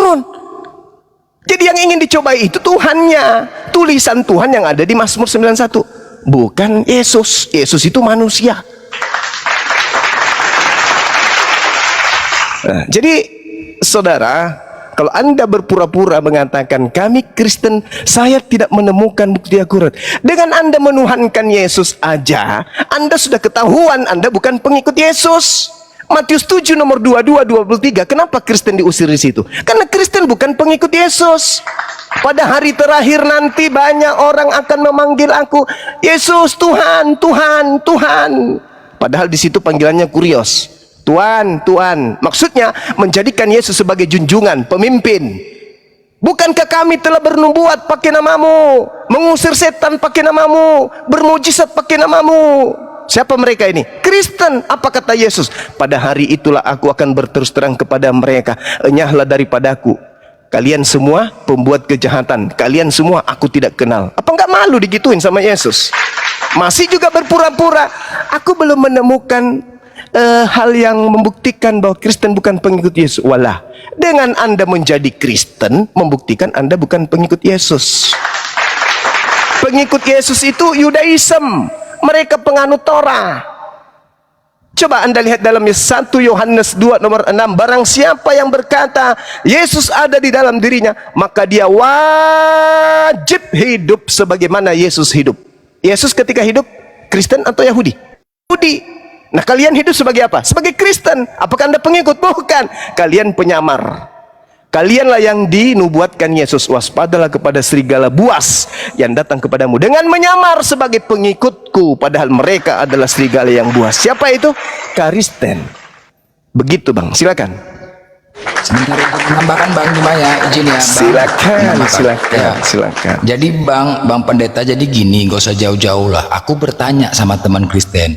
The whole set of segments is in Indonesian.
turun. Jadi yang ingin dicobai itu Tuhannya, tulisan Tuhan yang ada di Mazmur 91, bukan Yesus. Yesus itu manusia. Nah, jadi saudara, kalau Anda berpura-pura mengatakan kami Kristen, saya tidak menemukan bukti akurat. Dengan Anda menuhankan Yesus aja, Anda sudah ketahuan Anda bukan pengikut Yesus. Matius 7 nomor 22-23. Kenapa Kristen diusir di situ? Karena Kristen bukan pengikut Yesus. Pada hari terakhir nanti banyak orang akan memanggil aku, Yesus, Tuhan, Tuhan, Tuhan. Padahal di situ panggilannya kurios. Tuhan, Tuhan. Maksudnya menjadikan Yesus sebagai junjungan, pemimpin. Bukankah kami telah bernubuat pakai namamu, mengusir setan pakai namamu, bermujizat pakai namamu? Siapa mereka ini? Kristen. Apa kata Yesus? Pada hari itulah aku akan berterus terang kepada mereka, enyahlah daripadaku, kalian semua pembuat kejahatan, kalian semua aku tidak kenal. Apa enggak malu digituin sama Yesus? Masih juga berpura-pura. Aku belum menemukan hal yang membuktikan bahwa Kristen bukan pengikut Yesus. Walah, dengan Anda menjadi Kristen membuktikan Anda bukan pengikut Yesus. Pengikut Yesus itu Yudaism, mereka penganut Torah. Coba Anda lihat dalam 1 Yohanes 2 nomor 6, barang siapa yang berkata Yesus ada di dalam dirinya, maka dia wajib hidup sebagaimana Yesus hidup. Yesus ketika hidup Kristen atau Yahudi? Yahudi. Nah, kalian hidup sebagai apa? Sebagai Kristen. Apakah Anda pengikut? Bukan. Kalian penyamar. Kalianlah yang dinubuatkan Yesus, waspadalah kepada serigala buas yang datang kepadamu dengan menyamar sebagai pengikutku, padahal mereka adalah serigala yang buas. Siapa itu? Kristen. Begitu Bang, silakan. Sebentar untuk menambahkan Bang Jumaya, izin ya Bang. Silakan. Jadi Bang Pendeta, jadi gini, gak usah jauh-jauh lah. Aku bertanya sama teman Kristen,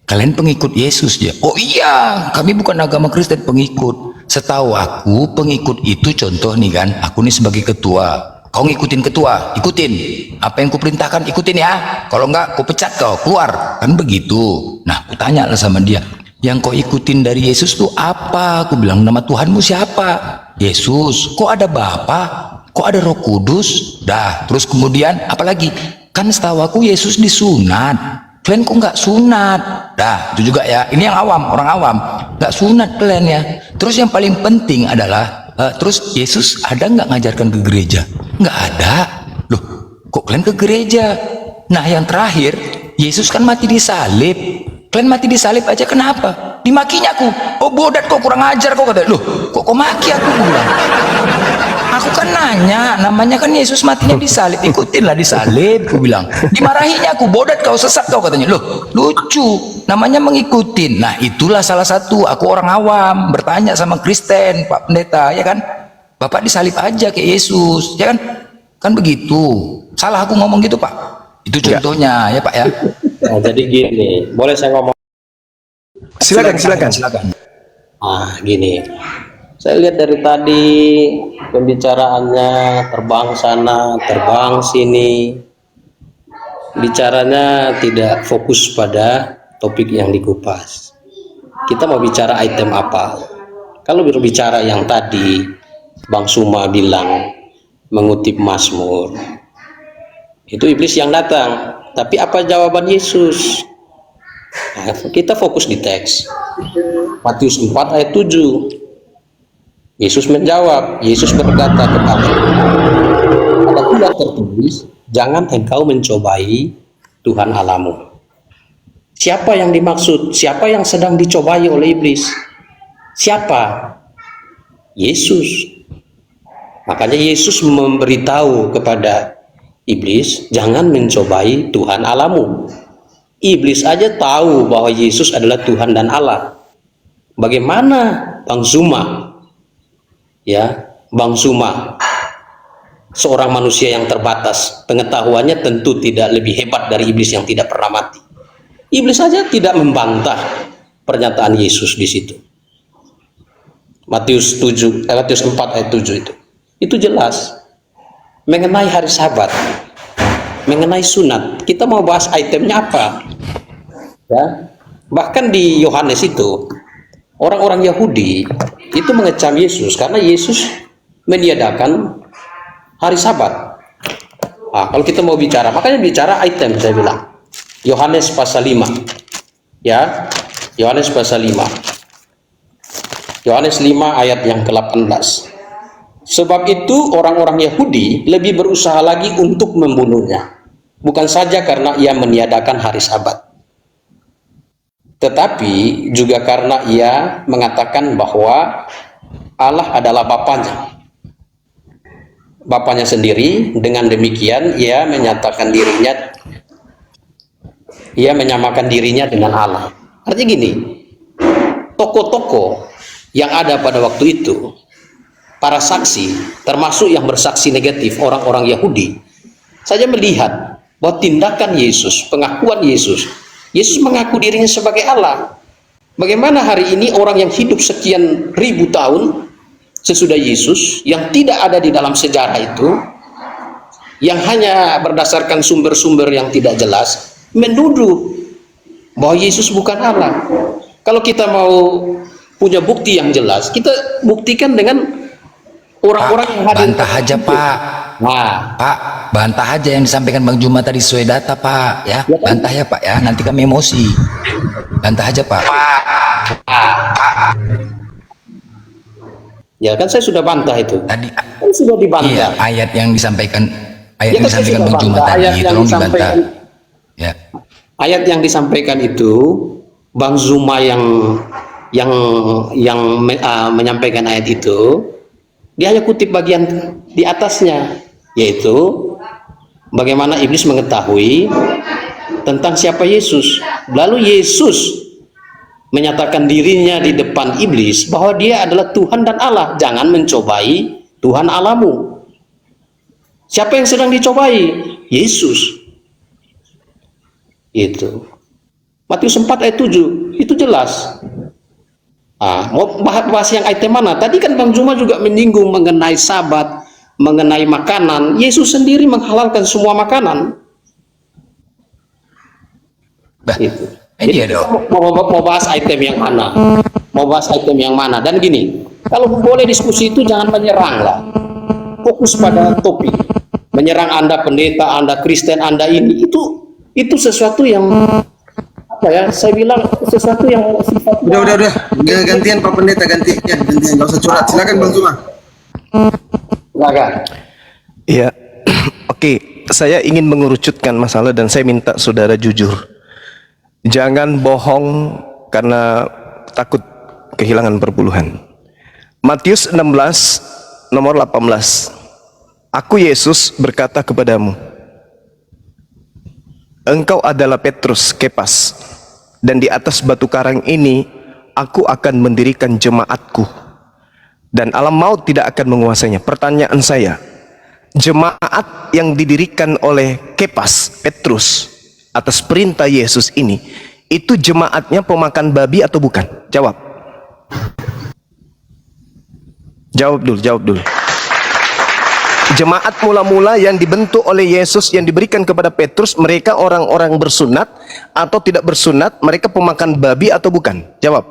kalian pengikut Yesus ya? Oh iya, kami bukan agama Kristen, pengikut. Setahu aku pengikut itu contoh nih kan, aku nih sebagai ketua, kau ngikutin ketua, ikutin apa yang kuperintahkan, ikutin ya. Kalau enggak, kau pecat, kau keluar, kan begitu. Nah, aku tanya lah sama dia, yang kau ikutin dari Yesus tuh apa? Aku bilang, nama Tuhanmu siapa? Yesus. Kok ada Bapa? Kok ada Roh Kudus? Dah, terus kemudian apa lagi? Kan setahu aku Yesus disunat. Kalian kok nggak sunat? Dah, itu juga ya. Ini yang awam, orang awam. Nggak sunat kalian ya. Terus yang paling penting adalah, terus Yesus ada nggak ngajarkan ke gereja? Nggak ada. Loh, kok kalian ke gereja? Nah, yang terakhir, Yesus kan mati di salib. Kalian mati di salib aja kenapa? Dimakinya aku. Oh bodat, kok kurang ajar kok, kata. Loh, kok maki aku bilang? Aku kan nanya, namanya kan Yesus matinya di salib, ikutinlah di salib, aku bilang. Dimarahinya aku, bodat kau, sesat kau, katanya. Loh, lucu, namanya mengikutin. Nah, itulah salah satu, aku orang awam, bertanya sama Kristen, Pak Pendeta, ya kan? Bapak disalib aja kayak Yesus, ya kan? Kan begitu. Salah aku ngomong gitu, Pak? Itu contohnya, ya Pak ya. Nah, jadi gini, boleh saya ngomong? Silakan. Gini. Saya lihat dari tadi pembicaraannya terbang sana, terbang sini. Bicaranya tidak fokus pada topik yang dikupas. Kita mau bicara item apa? Kalau berbicara yang tadi Bang Suma bilang mengutip Mazmur, itu iblis yang datang. Tapi apa jawaban Yesus? Nah, kita fokus di teks Matius 4 ayat 7. Yesus menjawab, Yesus berkata kepada, ada pula tertulis, jangan engkau mencobai Tuhan Allahmu. Siapa yang dimaksud? Siapa yang sedang dicobai oleh iblis? Siapa? Yesus. Makanya Yesus memberitahu kepada iblis, jangan mencobai Tuhan Allahmu. Iblis aja tahu bahwa Yesus adalah Tuhan dan Allah. Bagaimana Bang Zuma? Ya, Bang Suma, seorang manusia yang terbatas, pengetahuannya tentu tidak lebih hebat dari iblis yang tidak pernah mati. Iblis saja tidak membantah pernyataan Yesus di situ. Matius 4 ayat 7 itu jelas mengenai hari Sabat, mengenai sunat. Kita mau bahas itemnya apa? Ya, bahkan di Yohanes itu orang-orang Yahudi itu mengecam Yesus karena Yesus meniadakan hari Sabat. Nah, kalau kita mau bicara, makanya bicara item saya bilang. Yohanes pasal 5. Ya. Yohanes pasal 5. Yohanes 5 ayat yang ke-18. Sebab itu orang-orang Yahudi lebih berusaha lagi untuk membunuhnya. Bukan saja karena ia meniadakan hari Sabat, tetapi juga karena ia mengatakan bahwa Allah adalah Bapanya. Bapanya sendiri. Dengan demikian ia menyatakan dirinya, ia menyamakan dirinya dengan Allah. Artinya gini, tokoh-tokoh yang ada pada waktu itu, para saksi, termasuk yang bersaksi negatif, orang-orang Yahudi, saja melihat bahwa tindakan Yesus, pengakuan Yesus, Yesus mengaku dirinya sebagai Allah. Bagaimana hari ini orang yang hidup sekian ribu tahun sesudah Yesus, yang tidak ada di dalam sejarah itu, yang hanya berdasarkan sumber-sumber yang tidak jelas, menuduh bahwa Yesus bukan Allah. Kalau kita mau punya bukti yang jelas, kita buktikan dengan orang-orang yang hadir. Bantah aja Pak. Nah, Pak, bantah aja yang disampaikan Bang Juma tadi sesuai data Pak, ya. Bantah ya Pak ya, nanti kami emosi. Bantah aja Pak. ya kan saya sudah bantah itu. Tadi Kan sudah dibantah. iya, ayat yang disampaikan Ya kan saya sudah Bang Juma bantah. tadi, Ayat yang tolong dibantah. disampaikan, Ya. ayat yang disampaikan itu, Bang Zuma menyampaikan ayat itu, dia hanya kutip bagian di atasnya, yaitu bagaimana iblis mengetahui tentang siapa Yesus. Lalu Yesus menyatakan dirinya di depan iblis bahwa dia adalah Tuhan dan Allah. Jangan mencobai Tuhan Allahmu. Siapa yang sedang dicobai? Yesus. Itu. Matius 4 ayat 7, itu jelas. Mau bahas yang item mana? Tadi kan Bang Zuma juga menyinggung mengenai Sabat, mengenai makanan. Yesus sendiri menghalalkan semua makanan. Bah, Itu. ini Jadi dia dong. mau bahas item yang mana? Mau bahas item yang mana? Dan gini, kalau boleh diskusi itu jangan menyerang lah. Fokus pada topik. Menyerang Anda pendeta, Anda Kristen, Anda ini, itu sesuatu yang apa ya? Saya bilang sesuatu yang sifatnya. Udah. Gantian Pak Pendeta, gantian. Nggak usah curhat. Silakan Bang Zuma. Silakan. Ya, oke. Saya ingin mengerucutkan masalah dan saya minta saudara jujur. Jangan bohong karena takut kehilangan perpuluhan. Matius 16 nomor 18. Aku Yesus berkata kepadamu, engkau adalah Petrus, Kepas, dan di atas batu karang ini aku akan mendirikan jemaatku, dan alam maut tidak akan menguasainya. Pertanyaan saya, jemaat yang didirikan oleh Kepas, Petrus, atas perintah Yesus ini, itu jemaatnya pemakan babi atau bukan? Jawab. Jawab dulu. Jemaat mula-mula yang dibentuk oleh Yesus, yang diberikan kepada Petrus, mereka orang-orang bersunat atau tidak bersunat? Mereka pemakan babi atau bukan? Jawab.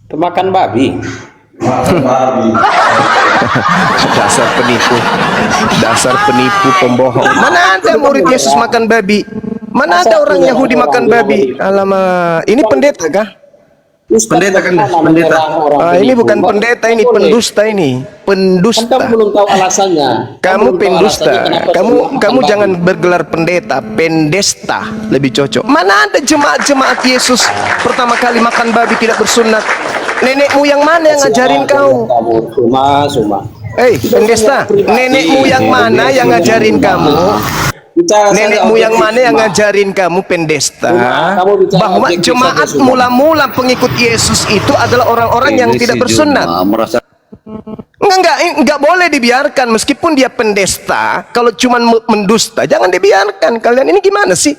Pemakan babi. Dasar penipu, pembohong. Mana ada murid Yesus makan babi? Mana ada orang Yahudi makan babi? Alamak, ini pendeta kah? Pendeta kan, pendeta. Ini bukan pendeta, ini pendusta ini. Pendusta. Kamu belum tahu alasannya. Kamu belum tahu pendusta. alasannya kenapa Kamu suruh makan babi. jangan bergelar pendeta, pendesta lebih cocok. Mana ada jemaat-jemaat Yesus pertama kali makan babi tidak bersunat? Nenekmu yang mana yang ngajarin kau? Suma. Pendesta, nenekmu yang mana yang ngajarin kamu? Nenekmu yang mana yang ngajarin kamu, pendesta, bahwa jemaat mula-mula pengikut Yesus itu adalah orang-orang yang tidak bersunat? Enggak boleh dibiarkan meskipun dia pendesta. Kalau cuma mendusta jangan dibiarkan. Kalian ini gimana sih?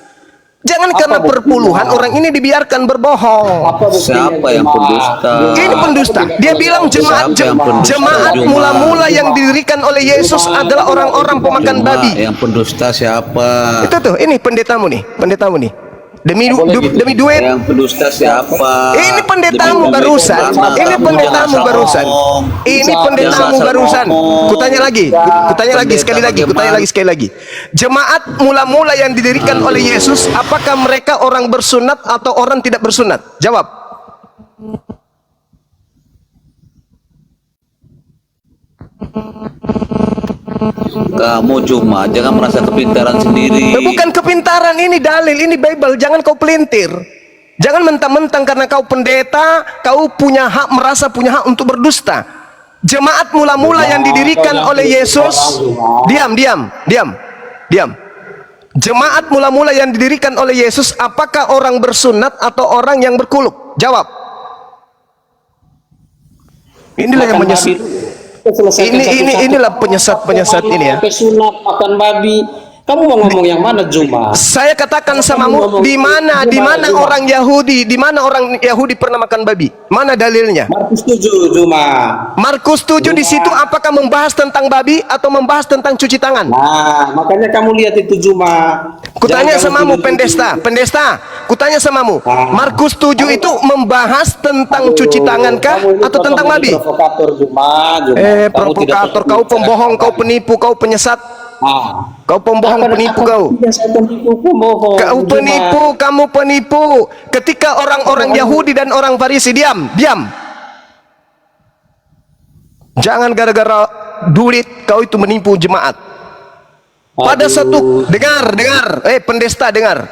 Jangan karena perpuluhan orang ini dibiarkan berbohong. Siapa yang pendusta? Ini pendusta. Dia bilang jemaat mula-mula yang didirikan oleh Yesus adalah orang-orang pemakan babi. Yang pendusta siapa? Itu tuh, ini pendetamu nih. Demi duit. Yang pendusta siapa? Ini pendetamu barusan. Ini pendetamu barusan. Ini pendetamu barusan. Kutanya lagi sekali lagi. Jemaat mula-mula yang didirikan oleh Yesus, apakah mereka orang bersunat atau orang tidak bersunat? Jawab. Kamu cuma jangan merasa kepintaran sendiri. Bukan kepintaran, ini dalil, ini Bible. Jangan kau pelintir. Jangan mentang-mentang karena kau pendeta, kau punya hak, merasa punya hak untuk berdusta. Jemaat mula-mula yang didirikan oleh Yesus, diam. Jemaat mula-mula yang didirikan oleh Yesus, apakah orang bersunat atau orang yang berkuluk? Jawab. Inilah yang menyesat. Inilah penyesat ini ya. Sunat makan babi. Kamu mau ngomong yang mana, Juma? Saya katakan samamu, di mana orang Yahudi, di mana orang Yahudi pernah makan babi? Mana dalilnya? Markus 7, Juma. Markus 7 di situ apakah membahas tentang babi atau membahas tentang cuci tangan? Nah, makanya kamu lihat itu, Juma. Kutanya samamu, pendesta. Kutanya samamu, Markus 7 itu membahas tentang cuci tangan kah atau tentang babi? Provokator, Juma. Provokator, kau pembohong, kau penipu, kau penyesat. Kau pembohong, penipu kau. Kau penipu, kamu penipu. Ketika orang-orang Yahudi dan orang Farisi, diam. Jangan gara-gara duit kau itu menipu jemaat. Pada satu, dengar, pendesta dengar.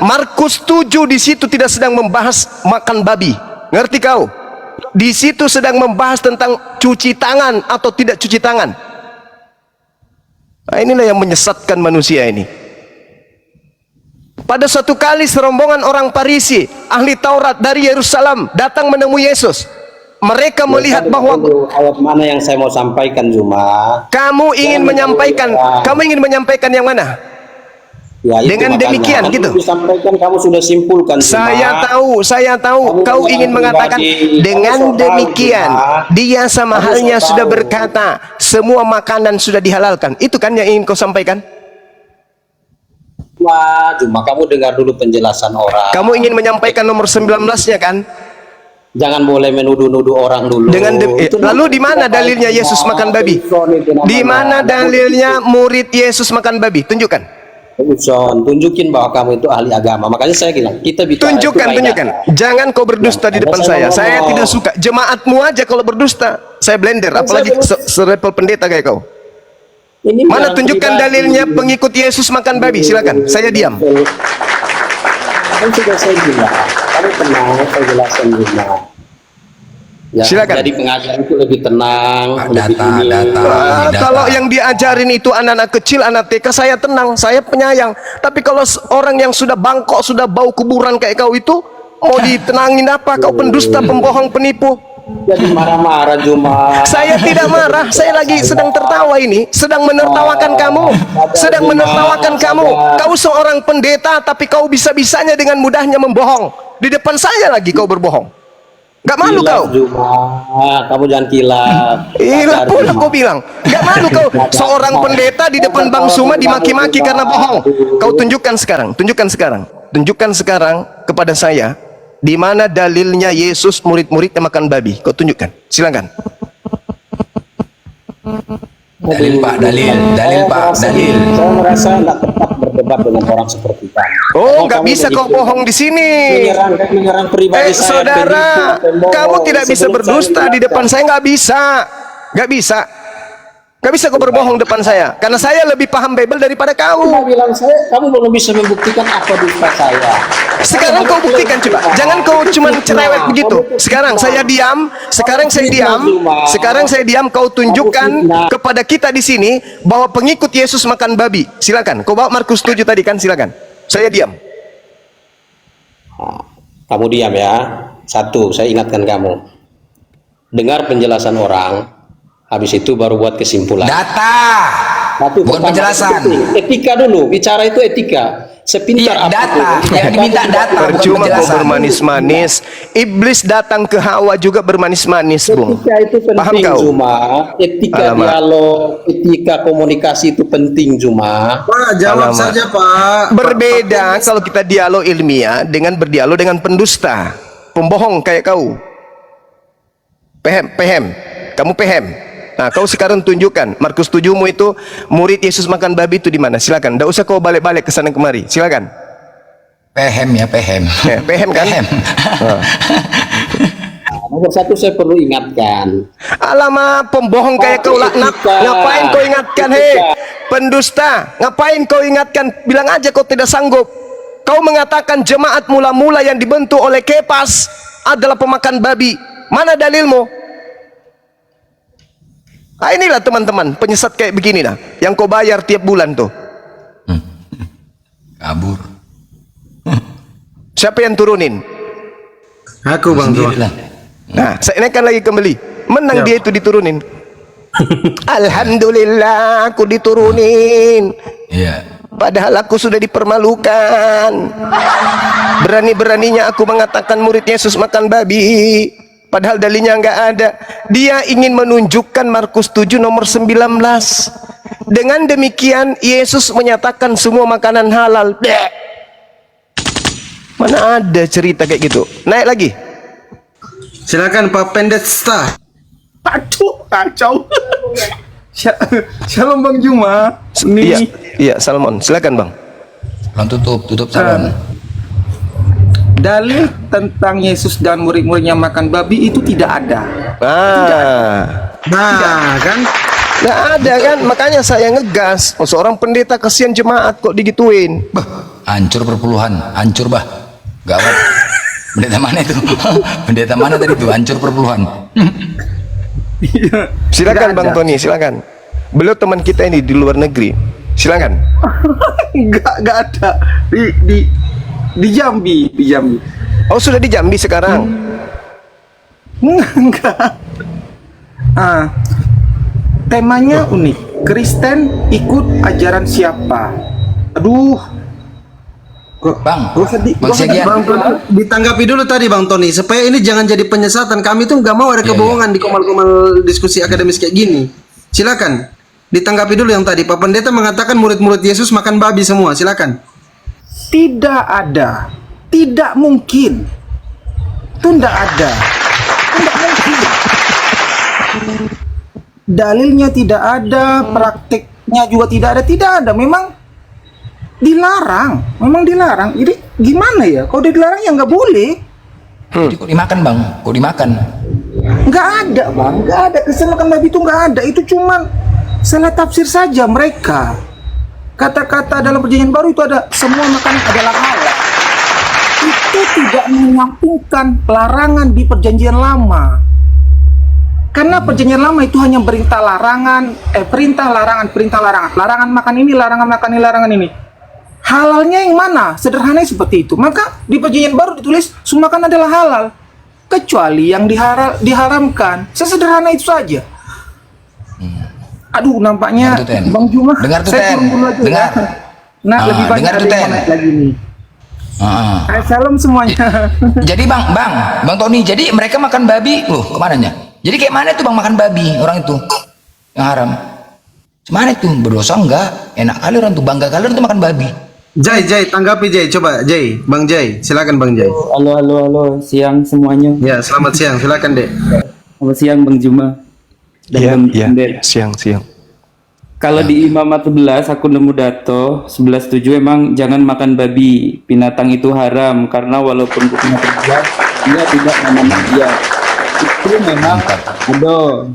Markus 7 di situ tidak sedang membahas makan babi. Ngerti kau? Di situ sedang membahas tentang cuci tangan atau tidak cuci tangan. Nah, inilah yang menyesatkan manusia ini. Pada suatu kali serombongan orang Farisi, ahli Taurat dari Yerusalem datang menemui Yesus. Mereka melihat bahwa ayat mana yang saya mau sampaikan, Juma. Kamu ingin menyampaikan yang mana? Ya, dengan demikian gitu. Disampaikan, kamu sudah simpulkan. Saya tahu. Kau ingin mengatakan dengan demikian dia sama halnya sudah berkata semua makanan sudah dihalalkan. Itu kan yang ingin kau sampaikan? Wah, cuma kamu dengar dulu penjelasan orang. Kamu ingin menyampaikan nomor 19-nya kan? Jangan boleh menuduh-nuduh orang dulu. Lalu di mana dalilnya Yesus makan babi? Di mana dalilnya murid Yesus makan babi? Tunjukkan. Tunjukin bahwa kamu itu ahli agama. Makanya saya bilang kita bicara. Tunjukkan. Jangan kau berdusta di depan saya. Saya tidak suka. Jemaatmu aja kalau berdusta, saya blender. Apalagi serepel pendeta kayak kau. Mana tunjukkan dalilnya pengikut Yesus makan babi? Silakan. Saya diam. Kan sudah saya bilang. Kamu tenang, penjelasan Juma. Ya, silakan. Jadi pengajar itu lebih tenang, kalau yang diajarin itu anak-anak kecil, anak TK, saya tenang, saya penyayang. Tapi kalau orang yang sudah bangkok, sudah bau kuburan kayak kau itu, mau ditenangin apa? Kau pendusta, pembohong, penipu. Jadi marah-marah, Juma. Saya tidak marah, saya lagi sedang tertawa ini, sedang menertawakan kamu. Kau seorang pendeta, tapi kau bisa-bisanya dengan mudahnya membohong. Di depan saya lagi kau berbohong. Gak malu kau? Kamu jangan kilap. Hilap pula kau bilang. Gak malu kau? Seorang pendeta di depan Bang Suma dimaki-maki karena bohong. Kau tunjukkan sekarang kepada saya di mana dalilnya Yesus murid-muridnya makan babi. Kau tunjukkan. Silakan. Dalil Pak. Saya merasa tidak tepat berdebat dengan orang seperti kamu. Oh, nggak bisa kau bohong di sini. Menyerang pribadi saya. Saudara, kamu tidak bisa berdusta di depan saya. Nggak bisa kau berbohong depan saya, karena saya lebih paham Bible daripada kamu. Kamu belum bisa membuktikan apa dusta saya. Sekarang kau buktikan coba. Jangan kau cuma cerewet begitu. Sekarang saya diam. Kau tunjukkan kepada kita di sini bahwa pengikut Yesus makan babi. Silakan. Kau bawa Markus 7 tadi kan? Silakan. Saya diam. Kamu diam ya. Satu, saya ingatkan kamu. Dengar penjelasan orang. Habis itu baru buat kesimpulan. Data. Bukan penjelasan. Etika dulu. Bicara itu etika. Sepintar Iya, data. apapun, Yang diminta data, bukan Percuma kau penjelasan. bermanis-manis. Iblis datang ke Hawa juga bermanis-manis, Bung. etika itu Paham penting kau? Juma, etika Alamak. dialog, etika komunikasi itu penting Juma. Pak, jawab Alamak. saja Pak. Berbeda kalau kita dialog ilmiah dengan berdialog dengan pendusta, pembohong kayak kau. Pehem. Kamu pehem. Nah, kau sekarang tunjukkan Markus 7-mu itu murid Yesus makan babi itu di mana? Silakan. Tidak usah kau balik-balik ke sana kemari. Silakan. Pehem ya, pehem. Pehem kan? Pehem. Nomor satu saya perlu ingatkan, Alamak, pembohong kayak kau laknat. Ngapain kau ingatkan, hei? Pendusta, ngapain kau ingatkan? Bilang aja kau tidak sanggup. Kau mengatakan jemaat mula-mula yang dibentuk oleh Kepas adalah pemakan babi. Mana dalilmu? Nah, inilah teman-teman, penyesat kayak begini lah, yang kau bayar tiap bulan tuh. Kabur. Siapa yang turunin? Aku Bang Tua. Sendirilah. Nah, saya naikkan lagi kembali. Menang dia itu diturunin. Alhamdulillah, aku diturunin. Iya. Padahal aku sudah dipermalukan. Berani-beraninya aku mengatakan murid Yesus makan babi. Padahal dalilnya nggak ada. Dia ingin menunjukkan Markus 7 nomor 19. Dengan demikian Yesus menyatakan semua makanan halal. Bleh. Mana ada cerita kayak gitu? Naik lagi. Silakan Pak Pendeta. Aduh, kacau. Shalom Bang Juma. Iya, iya, Salmon. Silakan, Bang. Belum tutup salon. Dalil tentang Yesus dan murid-muridnya makan babi itu tidak ada. Nah, kan? Nggak ada kan? Makanya saya ngegas. Oh, seorang pendeta kasihan jemaat kok digituin. Hancur perpuluhan, hancur bah. Gawat. Pendeta mana itu? Pendeta mana tadi itu? Hancur perpuluhan. Silakan Nggak Bang ada. Tony, silakan. Beliau teman kita ini di luar negeri. Silakan. Enggak ada. Di Jambi, di Jambi. Oh, sudah di Jambi sekarang. Enggak. Temanya unik. Kristen ikut ajaran siapa? Aduh. Bang, Gua sedih. Bang Segian. Bang Tony, ditanggapi dulu tadi Bang Tony supaya ini jangan jadi penyesatan. Kami tuh nggak mau ada Iya, kebohongan di komal-komal diskusi akademis kayak gini. Silakan. Ditanggapi dulu yang tadi Pak Pendeta mengatakan murid-murid Yesus makan babi semua. Silakan. Tidak ada. Tidak mungkin. Itu tidak ada. Tidak mungkin. Dalilnya tidak ada, praktiknya juga tidak ada. Tidak ada. Memang dilarang. Memang dilarang. Jadi gimana ya? Kalau udah dilarang ya nggak boleh. Jadi kok dimakan bang? Kok dimakan? Nggak ada bang. Nggak ada. Kristen makan babi itu nggak ada. Itu cuman salah tafsir saja mereka. Kata-kata dalam perjanjian baru itu ada semua makanan adalah halal. Itu tidak menyampingkan larangan di perjanjian lama. Karena perjanjian lama itu hanya perintah larangan, perintah larangan. Larangan makan ini, larangan makan ini, larangan ini. Halalnya yang mana? Sederhananya seperti itu. Maka di perjanjian baru ditulis semua makan adalah halal. Kecuali yang diharamkan. Sesederhana itu saja. Aduh, nampaknya Dengar tuh, Ten. Bang Juma. Dengar tuh, saya Ten. turun dulu aja. Dengar. Ya. Nah, lebih banyak dengar ada tuh, yang Ten. mau naik lagi nih. Ah. Salam semuanya. Jadi bang Tony, jadi mereka makan babi, kemananya? Jadi kayak mana tuh bang makan babi orang itu yang haram? Mana itu berdosa enggak? Enak kali orang tuh, bangga kali orang tuh makan babi. Jai, tanggapi Jai. Coba Jai, Bang Jai. Silakan Bang Jai. Halo, siang semuanya. Ya, selamat siang. Silakan Dek. Selamat siang Bang Juma. Dan Bang Pendeta. Siang. Kalau di Imamat 11 aku nemu dato 11.7 emang jangan makan babi. Binatang itu haram karena walaupun bukan terbuat, dia tidak memenuhi dia. Itu memang aduh.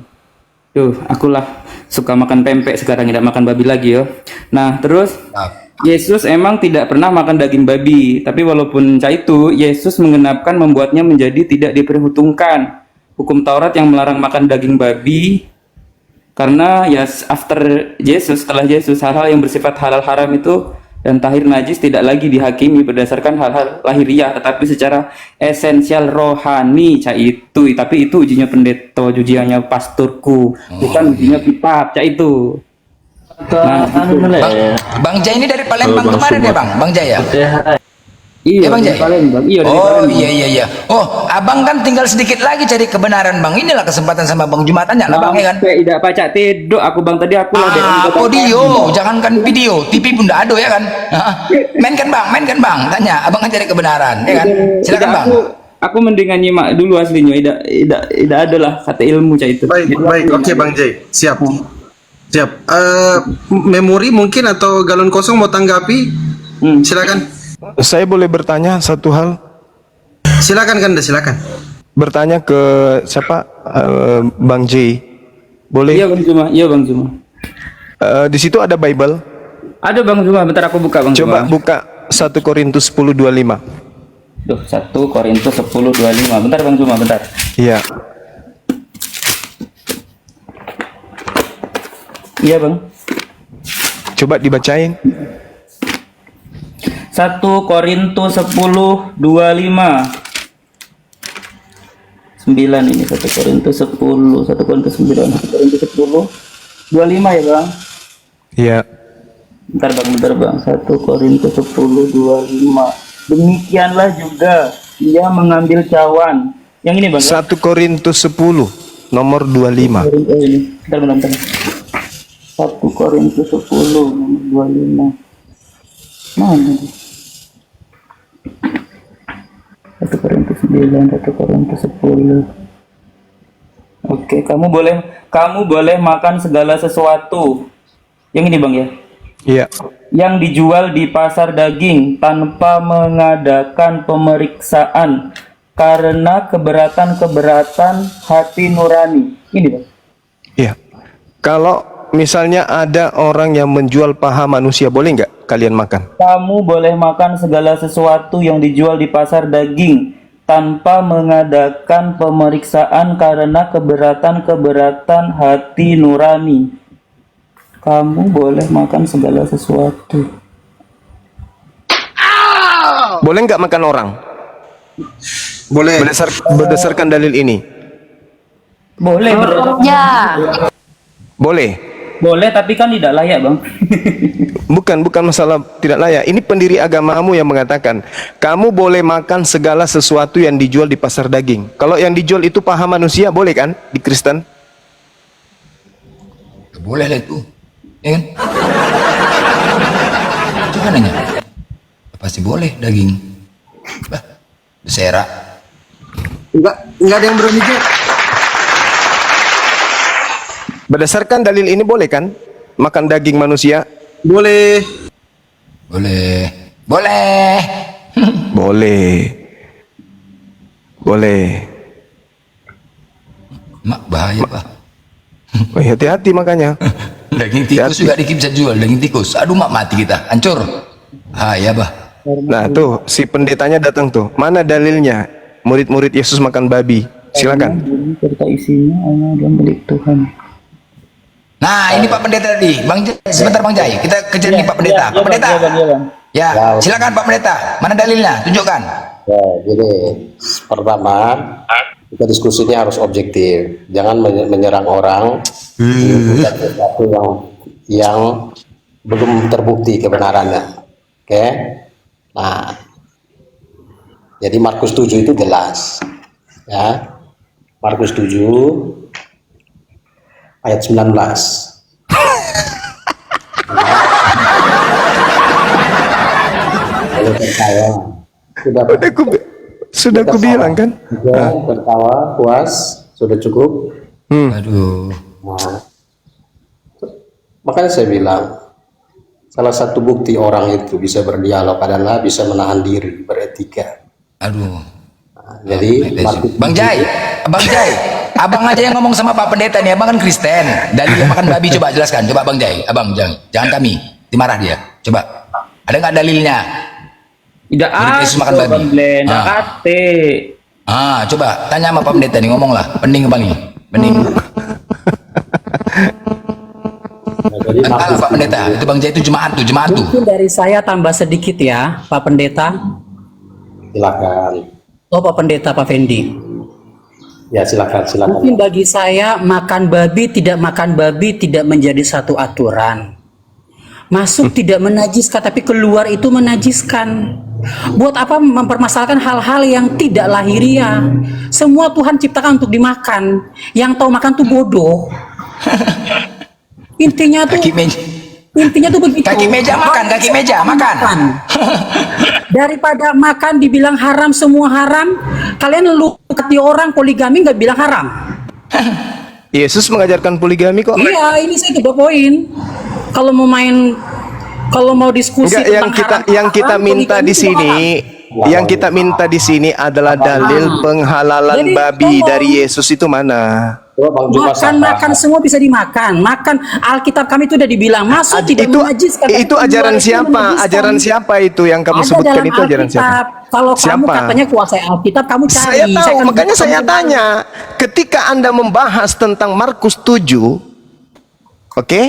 Tuh, akulah suka makan pempek sekarang tidak makan babi lagi yo. Nah, terus Yesus emang tidak pernah makan daging babi, tapi walaupun itu, Yesus mengenapkan membuatnya menjadi tidak diperhitungkan. Hukum Taurat yang melarang makan daging babi, karena ya setelah Yesus hal-hal yang bersifat halal haram itu dan tahir najis tidak lagi dihakimi berdasarkan hal-hal lahiriah, tetapi secara esensial rohani, tapi itu ujinya pendeta, ujiannya pastorku, bukan ujinya kitab, itu. Nah, Bang Jai ini dari Palembang kemarin ya Bang? Bang Jai ya? iya, Bang dari Jai? Palembang. Iya, dari Oh Palembang. iya. Oh, abang kan tinggal sedikit lagi cari kebenaran Bang. Inilah kesempatan sama Bang Jumat tanya lah Bang ya kan? Tidak pacak tidur aku Bang, tadi aku lah Audio, jangankan video, TV pun udah ada ya kan? Mainkan Bang, tanya, abang kan cari kebenaran, ya kan? Silakan Bang. Aku mendingan nyimak dulu aslinya, tidak ada lah kata ilmu cah itu. Baik, Jadi baik. aku Oke, nyimak. Bang Jai. Siap. Siap. Memori mungkin atau galon kosong mau tanggapi? Silakan. Saya boleh bertanya satu hal? Silakan Kanda, silakan. Bertanya ke siapa? Bang J. Boleh? Iya Bang Zuma, iya Bang Zuma. Di situ ada Bible. Ada Bang Zuma, bentar aku buka Bang Coba Zuma. buka 1 Korintus 10:25. Duh, 1 Korintus 10:25. Bentar Bang Zuma, bentar. Iya. Iya Bang. Coba dibacain. 1 Korintus 10:25. 9 ini 1 Korintus 10, 1 Korintus 9, 1 Korintus 10, 25 ya Bang. Iya. Bentar bang, 1 Korintus 10, 25. Demikianlah juga ia mengambil cawan. Yang ini Bang. 1 Korintus 10 nomor 25. Ini. Bentar. 1 Korintus 10 nomor 25. Mana? 1 Korintus 9, 1 Korintus 10. Oke, kamu boleh makan segala sesuatu. Yang ini Bang ya. Iya. Yang dijual di pasar daging tanpa mengadakan pemeriksaan karena keberatan hati nurani. Ini Bang. Iya. Kalau misalnya ada orang yang menjual paha manusia, boleh nggak kalian makan? Kamu boleh makan segala sesuatu yang dijual di pasar daging tanpa mengadakan pemeriksaan karena keberatan hati nurani. Kamu boleh makan segala sesuatu. Boleh nggak makan orang? Boleh. Berdasarkan dalil ini. Boleh, Boleh. boleh, tapi kan tidak layak Bang. Bukan masalah tidak layak. Ini pendiri agamamu yang mengatakan kamu boleh makan segala sesuatu yang dijual di pasar daging. Kalau yang dijual itu paha manusia, boleh kan di Kristen? Boleh lah itu, ya kan? Itu kan nanya, pasti boleh daging. Bah, bersera. Enggak ada yang berani jawab. Berdasarkan dalil ini boleh kan makan daging manusia? Boleh. Boleh. Boleh. Mak bahaya Pak. Oh, hati-hati makanya. Daging tikus juga bisa jual, daging tikus. Aduh mak, mati kita, hancur. Ya bah. Nah tuh si pendetanya datang tuh. Mana dalilnya? Murid-murid Yesus makan babi. Silakan. Serta isinya hanya adalah milik Tuhan. Nah ini Pak Pendeta tadi, Bang Jai, sebentar Bang Jai, kita kejar nih Pak Pendeta. Pak Pendeta, ya silakan Pak Pendeta, mana dalilnya? Tunjukkan. Ya, jadi pertama kita diskusi ini harus objektif, jangan menyerang orang dengan sesuatu yang belum terbukti kebenarannya. Oke, nah jadi Markus 7 itu jelas, ya Markus 7 ayat 19. Kalau percaya Sudah aku bilang kan. Tertawa puas sudah cukup. Aduh. Nah, makanya saya bilang salah satu bukti orang itu bisa berdialog adalah bisa menahan diri, beretika. Aduh. Nah, jadi Bang Jai, abang aja yang ngomong sama Pak Pendeta nih, abang kan Kristen. Dalil makan babi coba jelaskan, coba Bang Jai, abang jangan kami, dimarah dia. Coba, ada nggak dalilnya? Tidak Yesus makan babi. Coba tanya sama Pak Pendeta nih, ngomong lah, pening apa nih? Pening. Pak Pendeta, itu Bang Jai itu jemaat tuh. Mungkin dari saya tambah sedikit ya, Pak Pendeta. Silakan. Oh, Pak Pendeta, Pak Fendi. Ya silakan. Mungkin bagi saya makan babi tidak menjadi satu aturan. Masuk tidak menajiskan, tapi keluar itu menajiskan. Buat apa mempermasalahkan hal-hal yang tidak lahiriah? Semua Tuhan ciptakan untuk dimakan. Yang tahu makan tuh bodoh. Intinya tuh begitu. Kaki meja makan. Daripada makan dibilang haram, semua haram. Kalian lu kati orang poligami nggak bilang haram. Yesus mengajarkan poligami kok. Iya, ini saya coba poin. Kalau mau diskusi Enggak, tentang yang kita minta di sini, yang kita minta di sini adalah dalil penghalalan Jadi, babi tolong. dari Yesus itu mana? Coba Bang Juma makan semua bisa dimakan. Makan Alkitab kami itu udah dibilang masuk tidak Itu menajiskan. itu ajaran siapa? Ajaran siapa itu yang kamu Ada sebutkan dalam itu ajaran siapa? Alkitab. Kalau kamu Siapa? katanya kuasai Alkitab, kamu cari. Saya tahu, akan makanya buka saya kamu. tanya, ketika Anda membahas tentang Markus 7, oke?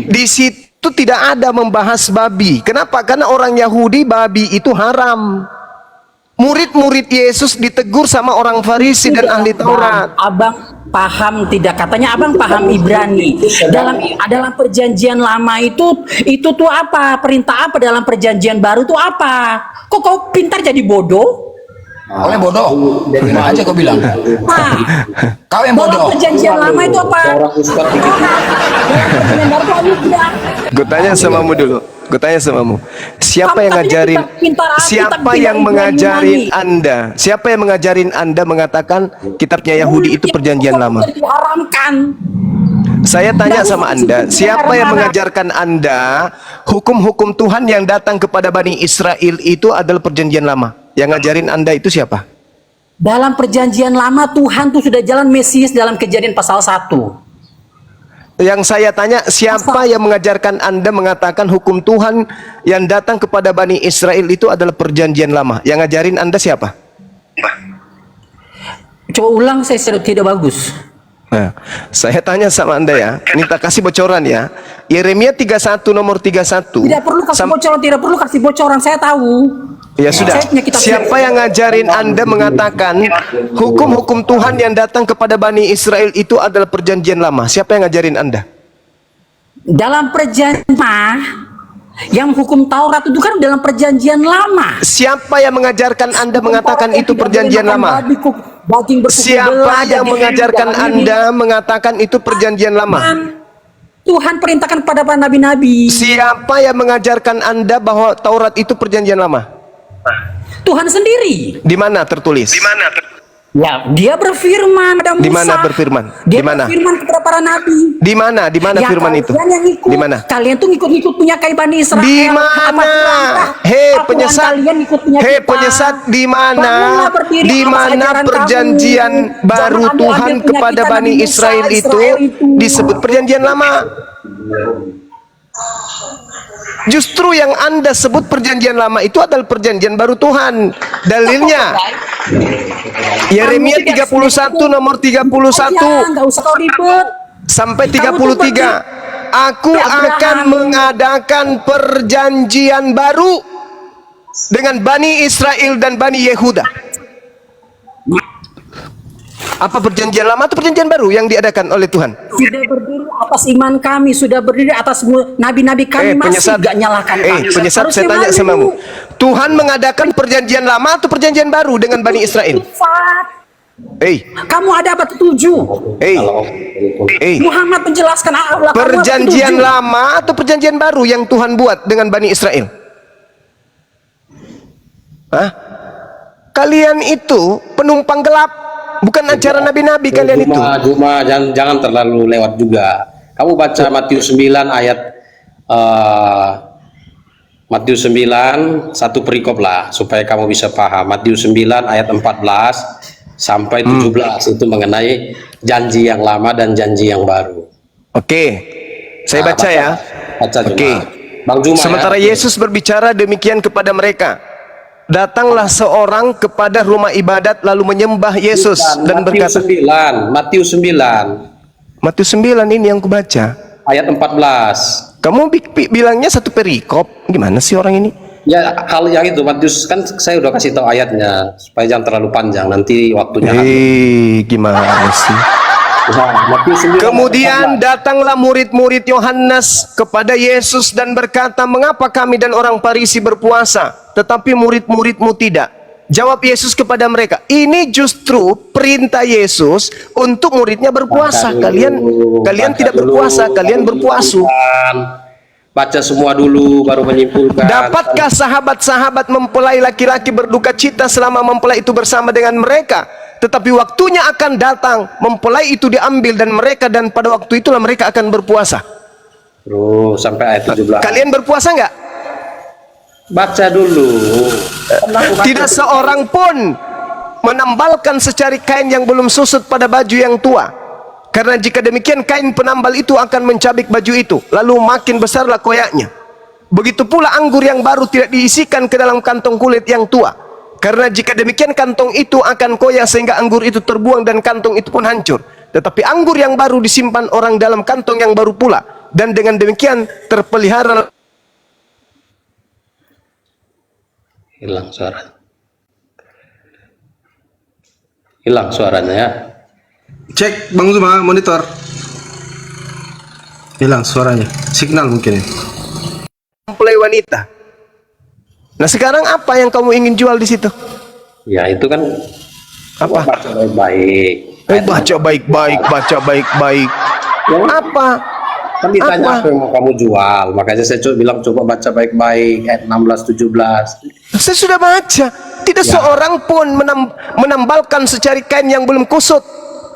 Di situ tidak ada membahas babi. Kenapa? Karena orang Yahudi babi itu haram. Murid-murid Yesus ditegur sama orang Farisi dan ahli Taurat. Abang paham tidak? Katanya abang paham Ibrani. Dalam perjanjian lama itu tuh apa? Perintah apa dalam perjanjian baru tuh apa? Kok kau pintar jadi bodoh? Oleh bodoh. Cuma aja kau bilang. Nah, Kau yang dalam bodoh. perjanjian lama itu apa? Orang Ustaz itu. Dalam perjanjian baru tuh tidak. Gue tanya samamu dulu. Gue tanya samamu. Siapa yang Kamu ngajarin? katanya pintar Alkitab, Siapa tidak yang Ibrani. mengajarin Anda? Siapa yang mengajarin Anda mengatakan kitabnya Yahudi itu perjanjian lama? Diharamkan. Saya tanya sama Anda, siapa yang mengajarkan Anda hukum-hukum Tuhan yang datang kepada Bani Israel itu adalah perjanjian lama? Yang ngajarin Anda itu siapa? Dalam perjanjian lama Tuhan tuh sudah jalan Mesias dalam Kejadian pasal 1. Yang saya tanya, siapa yang mengajarkan Anda mengatakan hukum Tuhan yang datang kepada Bani Israel itu adalah perjanjian lama? Yang ngajarin Anda siapa? Coba ulang, saya tidak bagus. Nah, saya tanya sama Anda ya, minta kasih bocoran ya. Yeremia 31 nomor 31. Tidak perlu kasih bocoran, tidak perlu kasih bocoran, saya tahu. Ya sudah. Saya punya kitab Siapa yang ngajarin Anda mengatakan hukum-hukum Tuhan yang datang kepada Bani Israel itu adalah perjanjian lama? Siapa yang ngajarin Anda? Dalam perjanjian yang hukum Taurat itu kan dalam perjanjian lama. Siapa yang mengajarkan Anda mengatakan itu perjanjian lama? Siapa yang mengajarkan Anda mengatakan itu perjanjian lama? Tuhan perintahkan kepada para nabi-nabi. Siapa yang mengajarkan Anda bahwa Taurat itu perjanjian lama? Tuhan sendiri. Di mana tertulis? Ya, dia berfirman pada Musa. Di mana berfirman? Dia Di mana? berfirman kepada para nabi. Di mana? Di mana Ya, firman itu? kalian yang ikut. Di mana? Kalian tuh ngikut-ngikut punya kayak Bani Israel. Di Apa mana? Tuhan? Hei Apa penyesat, kalian ikut punya hei kita? penyesat, di mana? Bangunlah berdiri Di atas mana ajaran perjanjian kamu. baru Jangan ambil-ambil Tuhan punya kepada kita, Bani Nabi Musa, Israel itu disebut perjanjian lama? Justru yang Anda sebut perjanjian lama itu adalah perjanjian baru Tuhan. Dalilnya Yeremia 31 nomor 31 Ya, nggak usah kau ribet. sampai Kamu tuh 33. Aku Abraham. akan mengadakan perjanjian baru dengan Bani Israel dan Bani Yehuda. Apa perjanjian lama atau perjanjian baru yang diadakan oleh Tuhan? Sudah berdiri atas iman kami, sudah berdiri atas nabi-nabi kami, masih gak nyalakan kami. Penyesat, saya tanya Harusnya samamu. malu. Tuhan mengadakan perjanjian lama atau perjanjian baru dengan Bani Israel? Kamu ada apa tujuh? Muhammad menjelaskan Allah. Perjanjian lama atau perjanjian baru yang Tuhan buat dengan Bani Israel? Hah? Kalian itu penumpang gelap, bukan ajaran nabi-nabi kalian itu. Juma, jangan terlalu lewat juga. Kamu baca Matius 9 ayat Matius 9 satu perikop lah supaya kamu bisa paham. Matius 9 ayat 14 sampai 17 itu mengenai janji yang lama dan janji yang baru. Oke. Saya baca ya. Baca Juma. Oke. Bang Juma. Sementara Yesus berbicara demikian kepada mereka, datanglah seorang kepada rumah ibadat lalu menyembah Yesus dan berkata, Matius 9 ini yang kubaca ayat 14. kamu bilangnya satu perikop, gimana sih orang ini? Ya, kalau yang itu Matius kan saya udah kasih tahu ayatnya supaya jangan terlalu panjang nanti waktunya. Gimana sih? Nah, Matius 9 Kemudian datanglah murid-murid Yohanes kepada Yesus dan berkata, "Mengapa kami dan orang Farisi berpuasa, tetapi murid-muridmu tidak?" Jawab Yesus kepada mereka, "Ini justru perintah Yesus untuk muridnya berpuasa. Kalian tidak berpuasa, kalian berpuasu." Baca semua dulu baru menyimpulkan. Dapatkah sahabat-sahabat mempelai laki-laki berduka cita selama mempelai itu bersama dengan mereka? Tetapi waktunya akan datang, mempelai itu diambil dan pada waktu itulah mereka akan berpuasa. Terus sampai ayat 17. Kalian berpuasa enggak? Baca dulu. Tidak seorang pun menambalkan secari kain yang belum susut pada baju yang tua. Karena jika demikian kain penambal itu akan mencabik baju itu, lalu makin besarlah koyaknya. Begitu pula anggur yang baru tidak diisikan ke dalam kantong kulit yang tua. Karena jika demikian kantong itu akan koyak sehingga anggur itu terbuang dan kantong itu pun hancur. Tetapi anggur yang baru disimpan orang dalam kantong yang baru pula, dan dengan demikian terpelihara. Hilang suara. Hilang suaranya ya. Cek Bang Zuma monitor. Hilang suaranya. Signal mungkin ya. Mempelai wanita. Nah sekarang apa yang kamu ingin jual di situ? Ya itu kan Apa? baca baik-baik. Baca baik-baik, baca baik-baik. Apa? Kan ditanya apa yang mau kamu jual, makanya saya bilang coba baca baik-baik ayat 16-17. Saya sudah baca. Tidak seorang pun menambalkan secari kain yang belum kusut,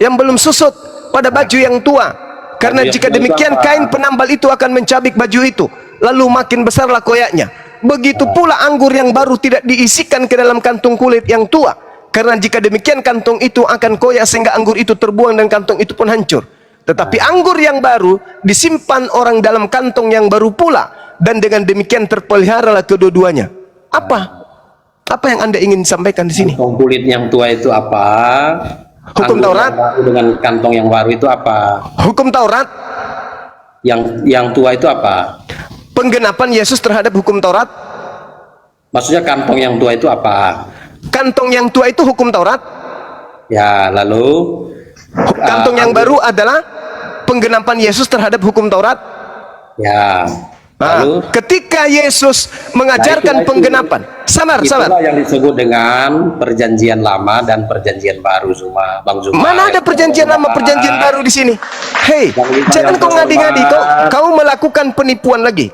yang belum susut pada baju yang tua. Karena jika demikian kain penambal itu akan mencabik baju itu, lalu makin besarlah koyaknya. Begitu pula anggur yang baru tidak diisikan ke dalam kantung kulit yang tua. Karena jika demikian kantong itu akan koyak sehingga anggur itu terbuang dan kantong itu pun hancur. Tetapi anggur yang baru disimpan orang dalam kantong yang baru pula, dan dengan demikian terpeliharalah kedua-duanya. Apa yang Anda ingin sampaikan di sini? Kantong kulit yang tua itu apa? Hukum Anggur Taurat? yang baru dengan kantong yang baru itu apa? Hukum Taurat, Yang tua itu apa? penggenapan Yesus terhadap hukum Taurat. Maksudnya kantong yang tua itu apa? Kantong yang tua itu hukum Taurat. Ya, lalu Kantong yang baru adalah penggenapan Yesus terhadap hukum Taurat. ya. Nah, Lalu ketika Yesus mengajarkan penggenapan, sabar. itulah yang disebut dengan perjanjian lama dan perjanjian baru, Bang Zuma. Mana ada perjanjian lama, perjanjian baru di sini? Hei, jangan kau ngadi-ngadi. Kau melakukan penipuan lagi.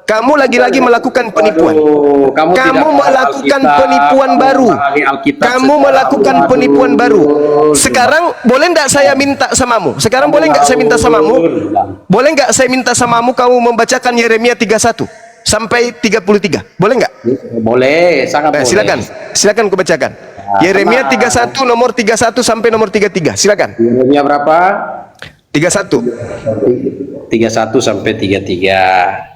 Kamu lagi-lagi melakukan penipuan. Aduh, kamu tidak melakukan Alkitab, penipuan kamu baru. memahami Alkitab Kamu secara melakukan aduh. penipuan baru. Sekarang boleh enggak saya minta samamu? Sekarang boleh enggak saya minta samamu? Boleh enggak saya minta samamu kamu membacakan Yeremia 31 sampai 33? Boleh enggak? Boleh, sangat Nah, boleh. silakan ku bacakan. Yeremia 31 nomor 31 sampai nomor 33. Silakan. Yeremia berapa? 31. 31 sampai 33.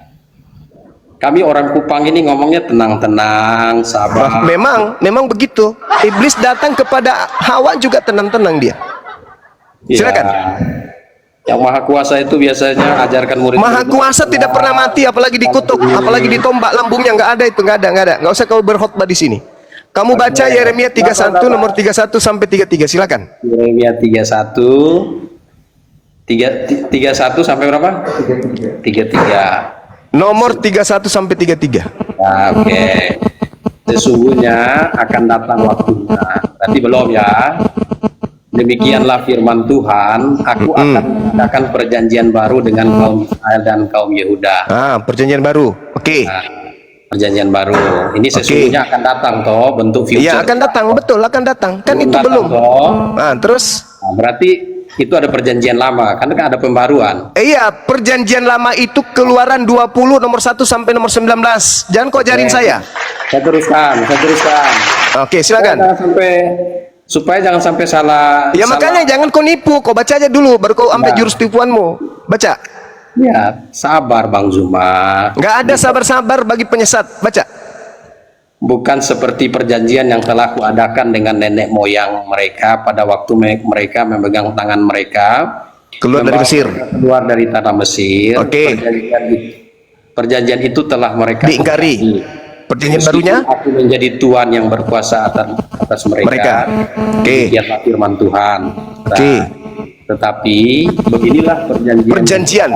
Kami orang Kupang ini ngomongnya tenang-tenang, sabar. Memang begitu. Iblis datang kepada Hawa juga tenang-tenang dia. Silakan. Ya. Yang Maha Kuasa itu biasanya ajarkan murid. Maha Kuasa tidak pernah mati, apalagi dikutuk, apalagi ditombak lambungnya, nggak ada itu, nggak ada. Nggak usah kau berkhotbah di sini. Kamu baca Yeremia 31 nomor 31 sampai 33. Silakan. Yeremia 31 sampai berapa? 33. Nomor 31 sampai 33. Nah, oke. Sesungguhnya akan datang waktunya. Berarti belum ya. Demikianlah firman Tuhan, aku akan mengadakan perjanjian baru dengan kaum Israel dan kaum Yehuda. Perjanjian baru. Oke. Nah, perjanjian baru. Ini sesungguhnya akan datang toh, bentuk future. Iya, akan datang, betul, akan datang. Kan itu datang, belum. toh. Terus Nah, berarti itu ada perjanjian lama, kan ada pembaruan. iya, perjanjian lama itu Keluaran 20 nomor 1 sampai nomor 19. Jangan kau ajarin saya. Saya teruskan. Oke, silakan. Supaya jangan sampai salah. Ya makanya jangan kau nipu, kau baca aja dulu baru kau ambil Nah. jurus tipuanmu. Baca. Ya, sabar Bang Zuma. Nggak ada sabar-sabar bagi penyesat. Baca. Bukan seperti perjanjian yang telah kuadakan dengan nenek moyang mereka pada waktu mereka memegang tangan mereka Keluar dari membawa Mesir. mereka keluar dari tanah Mesir. Oke. Perjanjian itu telah mereka Diingkari. Perjanjian barunya? Aku menjadi Tuhan yang berkuasa atas mereka. Oke. Demikianlah firman Tuhan. Nah, Oke. Tetapi beginilah Perjanjian.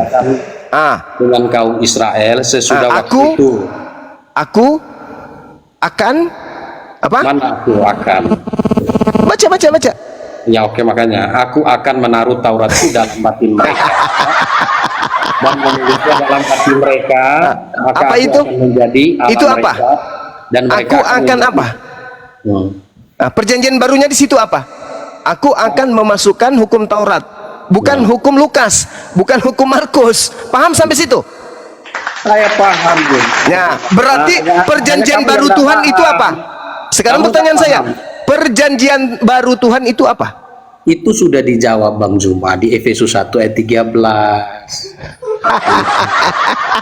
dengan kaum Israel sesudah waktu itu. Aku akan apa? Mana aku akan? Baca. Ya oke, makanya aku akan menaruh Tauratku dalam batin mereka dan menulisnya dalam hati mereka. Maka Apa aku itu? akan menjadi Allah Itu apa? mereka, dan mereka Aku akan menjadi- apa? Hmm. Nah, perjanjian barunya di situ apa? Aku akan memasukkan hukum Taurat, bukan hukum Lukas, bukan hukum Markus. Paham sampai situ? Saya paham, Bun. Ya, berarti Nah, perjanjian kamu baru yang Tuhan nggak itu paham. apa? Sekarang Kamu pertanyaan nggak saya, paham. perjanjian baru Tuhan itu apa? Itu sudah dijawab Bang Zuma di Efesus 1 ayat 13.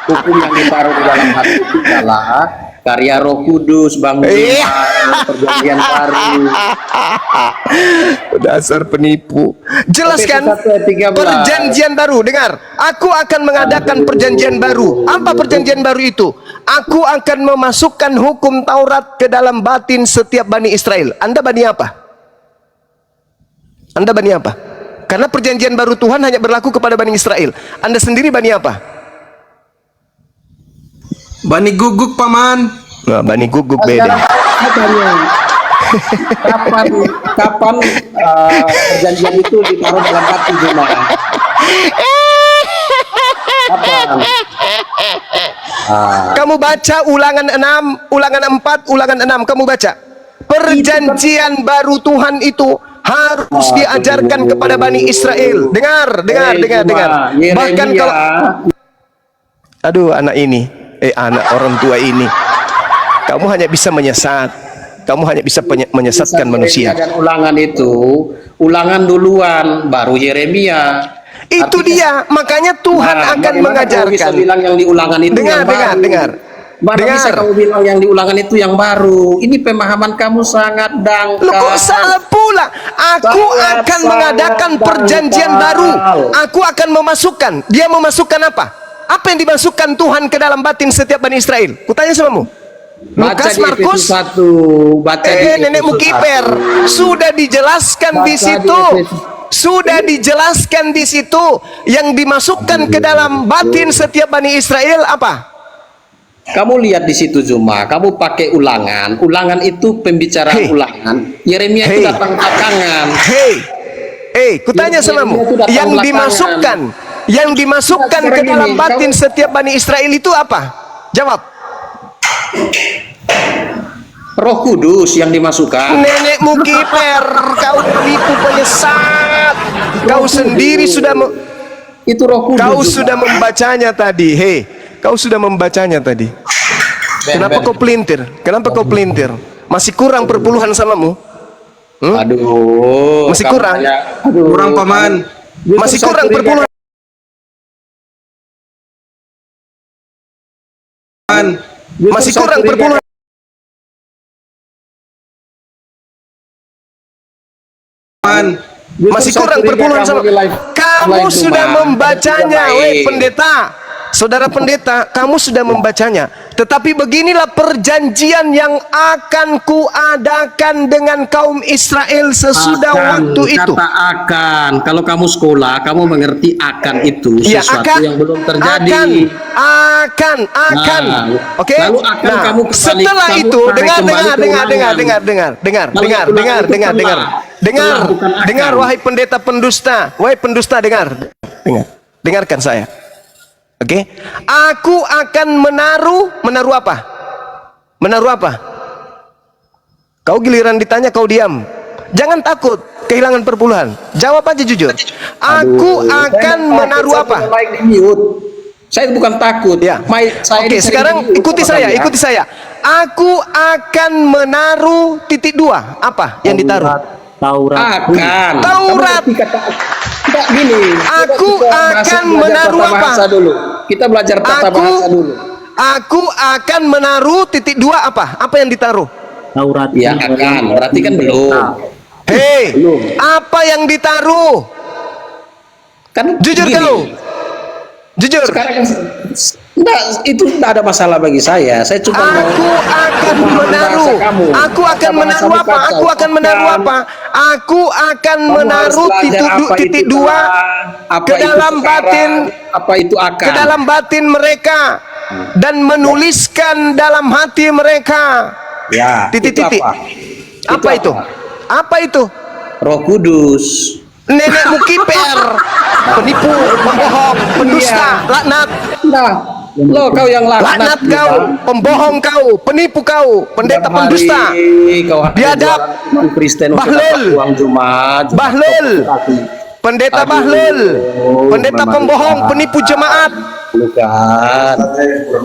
Hukum yang ditaruh di dalam hati itu adalah karya Roh Kudus, Bang Iya. Zuma, perjanjian baru. Dasar penipu. Jelaskan Efesus 1 ayat 13. perjanjian baru. Dengar, aku akan mengadakan perjanjian baru. Apa perjanjian baru itu? Aku akan memasukkan hukum Taurat ke dalam batin setiap Bani Israel. Anda Bani apa? Anda Bani apa? Karena perjanjian baru Tuhan hanya berlaku kepada Bani Israel. Anda sendiri Bani apa? Bani guguk paman. Nah, Bani Guguk beda. Kapan perjanjian itu ditaruh dalam hati Zuma? Kapan? Kamu baca ulangan 6, ulangan 4, ulangan 6. Kamu baca. Perjanjian baru Tuhan itu harus diajarkan kepada Bani Israel. Dengar. Bahkan kalau aduh anak ini, anak orang tua ini, kamu hanya bisa menyesat. Kamu hanya bisa menyesatkan manusia. Dan ulangan itu, ulangan duluan, baru Yeremia. Itu dia, makanya Tuhan akan bagaimana kau bisa mengajarkan. bilang yang di ulangan itu Dengar, yang baru? Mana bisa Dengar. kamu bilang yang di ulangan itu yang baru? Ini pemahaman kamu sangat dangkal. Loh, kok salah pula? Aku Sangat, akan sangat mengadakan perjanjian dangkal. baru. Aku akan memasukkan. Dia memasukkan apa? Apa yang dimasukkan Tuhan ke dalam batin setiap Bani Israel? Kutanya samamu. Baca Lukas, di Markus, Efesus 1, baca di nenekmu Efesus kiper. 1. Sudah dijelaskan di Baca di situ. Efesus. Sudah dijelaskan di situ. Yang dimasukkan ke dalam batin setiap Bani Israel apa? Kamu lihat di situ Zuma, kamu pakai ulangan. Ulangan itu pembicaraan Hei. ulangan. Yeremia itu Hei. datang belakangan. Kutanya samamu. Itu datang Yang belakangan. dimasukkan ke Sekarang dalam gini, batin kamu- setiap Bani Israel itu apa? Jawab. Roh Kudus yang dimasukkan. Nenekmu kiper, kau penipu penyesat. Kau sendiri sudah Itu Roh Kudus. kau Zuma. sudah membacanya tadi. Kau sudah membacanya tadi. Kenapa kau pelintir? Kenapa kau pelintir? Masih kurang perpuluhan samamu? Aduh. Masih kamu kurang? Kurang paman. Masih kurang perpuluhan. Masih kurang perpuluhan. Masih kurang perpuluhan sama. Kamu sudah membacanya, weh pendeta. Saudara pendeta, kamu sudah membacanya. Tetapi beginilah perjanjian yang akan kuadakan dengan kaum Israel sesudah waktu itu. Kata akan. Kalau kamu sekolah, kamu mengerti akan itu Ya, sesuatu akan, yang belum terjadi. akan. Nah, Oke. lalu akan kamu kembali- setelah kamu itu tarik dengar, kembali ke ulangan. dengar, Setelah bukan akan. dengar, wahai pendeta pendusta, dengar. Dengarkan saya. Oke. Aku akan menaruh apa? Menaruh apa? Kau giliran ditanya kau diam. Jangan takut kehilangan perpuluhan. Jawab aja jujur. Aku akan menaruh apa? Saya bukan takut. Ya. Saya Oke, sekarang ikuti saya. Aku akan menaruh titik 2. Apa yang ditaruh? Taurat. Akan. Taurat. Kamu ngerti kata tidak gini. Aku Kita akan belajar menaruh tata apa? bahasa dulu. Kita belajar tata bahasa dulu. Aku akan menaruh titik 2 apa? Apa yang ditaruh? Taurat. Ya akan. Berarti kan belum. Belum. Apa yang ditaruh? Kan Jujur gini. kalau. Jujur. Sekarang kan Enggak, itu tidak ada masalah bagi saya. Saya cuma Aku akan menaruh. Aku akan menaruh apa? Aku akan menaruh apa? Aku akan menaruh titik dua ke dalam batin, apa itu akan ke dalam batin mereka dan menuliskan dalam hati mereka. ya Titik-titik. Apa itu? Apa itu? Roh Kudus. Nenekmu kiper, penipu, pembohong, pendusta, laknat. Nah, lo kau yang Laknat kau, pembohong kau, penipu kau, pendeta pendusta, biadab, Kristen Bahlul, uang Jumat, Bahlul, pendeta Bahlul, pendeta pembohong, penipu jemaat. bukan.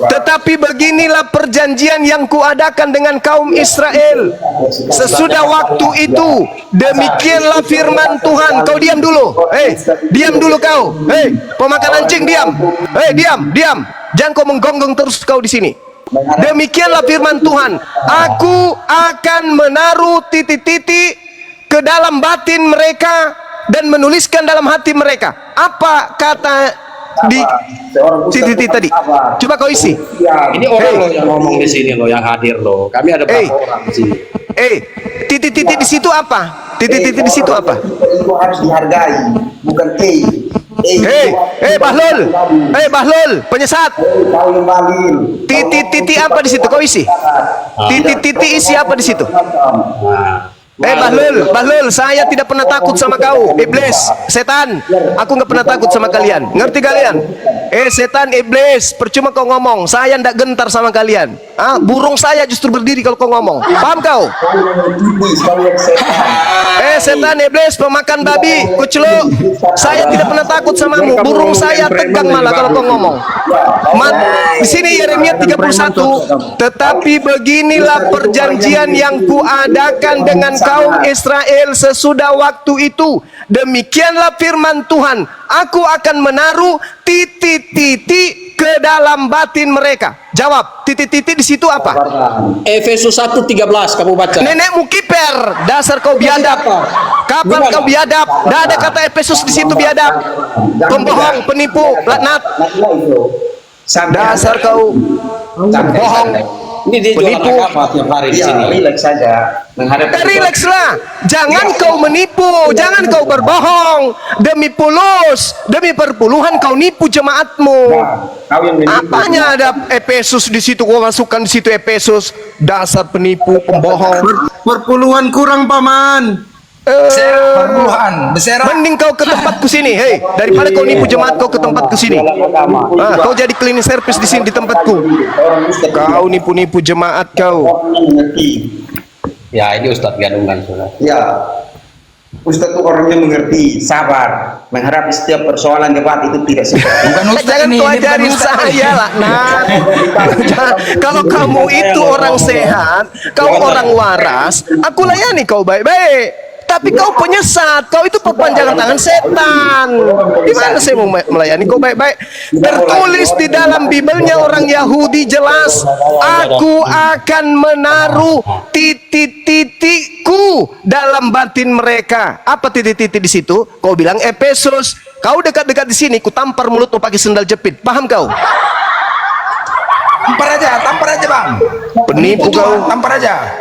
Tetapi beginilah perjanjian yang kuadakan dengan kaum Israel sesudah waktu itu. Demikianlah firman Tuhan. Kau diam dulu. Diam dulu kau. Pemakan anjing, diam. Diam. Jangan kau menggonggong terus kau di sini. Demikianlah firman Tuhan. Aku akan menaruh titik-titik ke dalam batin mereka dan menuliskan dalam hati mereka. Apa kata di titik-titik tadi? Coba kau isi. Ini orang lo yang ngomong di sini lo, yang hadir lo. Kami ada berapa orang di sini? Titik-titik di situ apa? Titik-titik di situ apa? Itu harus dihargai, bukan Bahlul. Bahlul, penyesat. kau yang balil. Titik-titik apa di situ? Kau isi. Titik-titik isi apa di situ? Bahlul, saya tidak pernah takut sama kau, iblis, setan. Aku nggak pernah takut sama kalian. Ngerti kalian? Setan, iblis, percuma kau ngomong. Saya ndak gentar sama kalian. Burung saya justru berdiri kalau kau ngomong. Paham kau? Setan, iblis, pemakan babi, kucluk. Saya tidak pernah takut samamu. Burung saya tegang malah kalau kau ngomong. Di sini Yeremia 31. Tetapi beginilah perjanjian yang kuadakan dengan kaum Israel sesudah waktu itu. Demikianlah firman Tuhan. Aku akan menaruh titik-titik ke dalam batin mereka. Jawab, titik-titik di situ apa? Efesus 1:13 kamu baca. Nenekmu kiper, dasar kau biadab. Kapan kau biadab? Tidak ada kata Efesus di situ biadab. Pembohong, penipu, laknat. Dasar kau bohong. Ini dia penipu. jualan agama tiap hari di sini. Relax saja. Relaxlah, jangan kau menipu, jangan kau berbohong demi pulus, demi perpuluhan kau nipu jemaatmu. Kau yang menipu. Apanya ada Efesus di situ? Kau masukkan di situ Efesus, dasar penipu, pembohong. Perpuluhan kurang paman. Mending kau ke tempatku sini, daripada kau nipu jemaat kau ke tempatku sini. Kau jadi cleaning service di sini di tempatku. Kau nipu-nipu jemaat kau. Ya, ini Ustadz Gadungan, saudara. Ya, Ustadz itu orangnya mengerti, sabar, menghadapi setiap persoalan debat itu tidak seperti. Jangan kau ajarin saya lah. Kalau kamu itu orang sehat, kau orang waras, aku layani kau baik-baik. Tapi kau penyesat, kau itu perpanjangan tangan setan. Gimana saya mau melayani kau baik-baik? Tertulis di dalam Bibelnya orang Yahudi jelas, aku akan menaruh titik-titikku dalam batin mereka. Apa titik-titik di situ? Kau bilang Efesus. Kau dekat-dekat di sini, ku tampar mulutmu pakai sendal jepit. Paham kau? Tampar aja bang. Penipu kau. Tampar aja.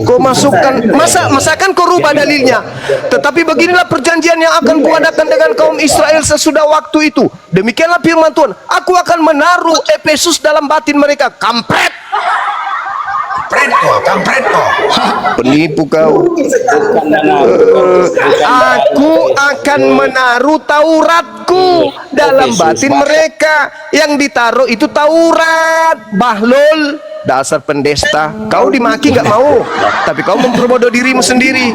Kau masukkan, masakan kau rubah dalilnya. Tetapi beginilah perjanjian yang akan kuadakan dengan kaum Israel sesudah waktu itu. Demikianlah firman Tuhan. Aku akan menaruh Efesus dalam batin mereka. Kampret. Kampret kok. Penipu kau. Aku akan menaruh Tauratku dalam batin mereka. Yang ditaruh itu Taurat. Bahlul, dasar pendesta. Kau dimaki nggak mau, tapi kau memperbodoh dirimu sendiri.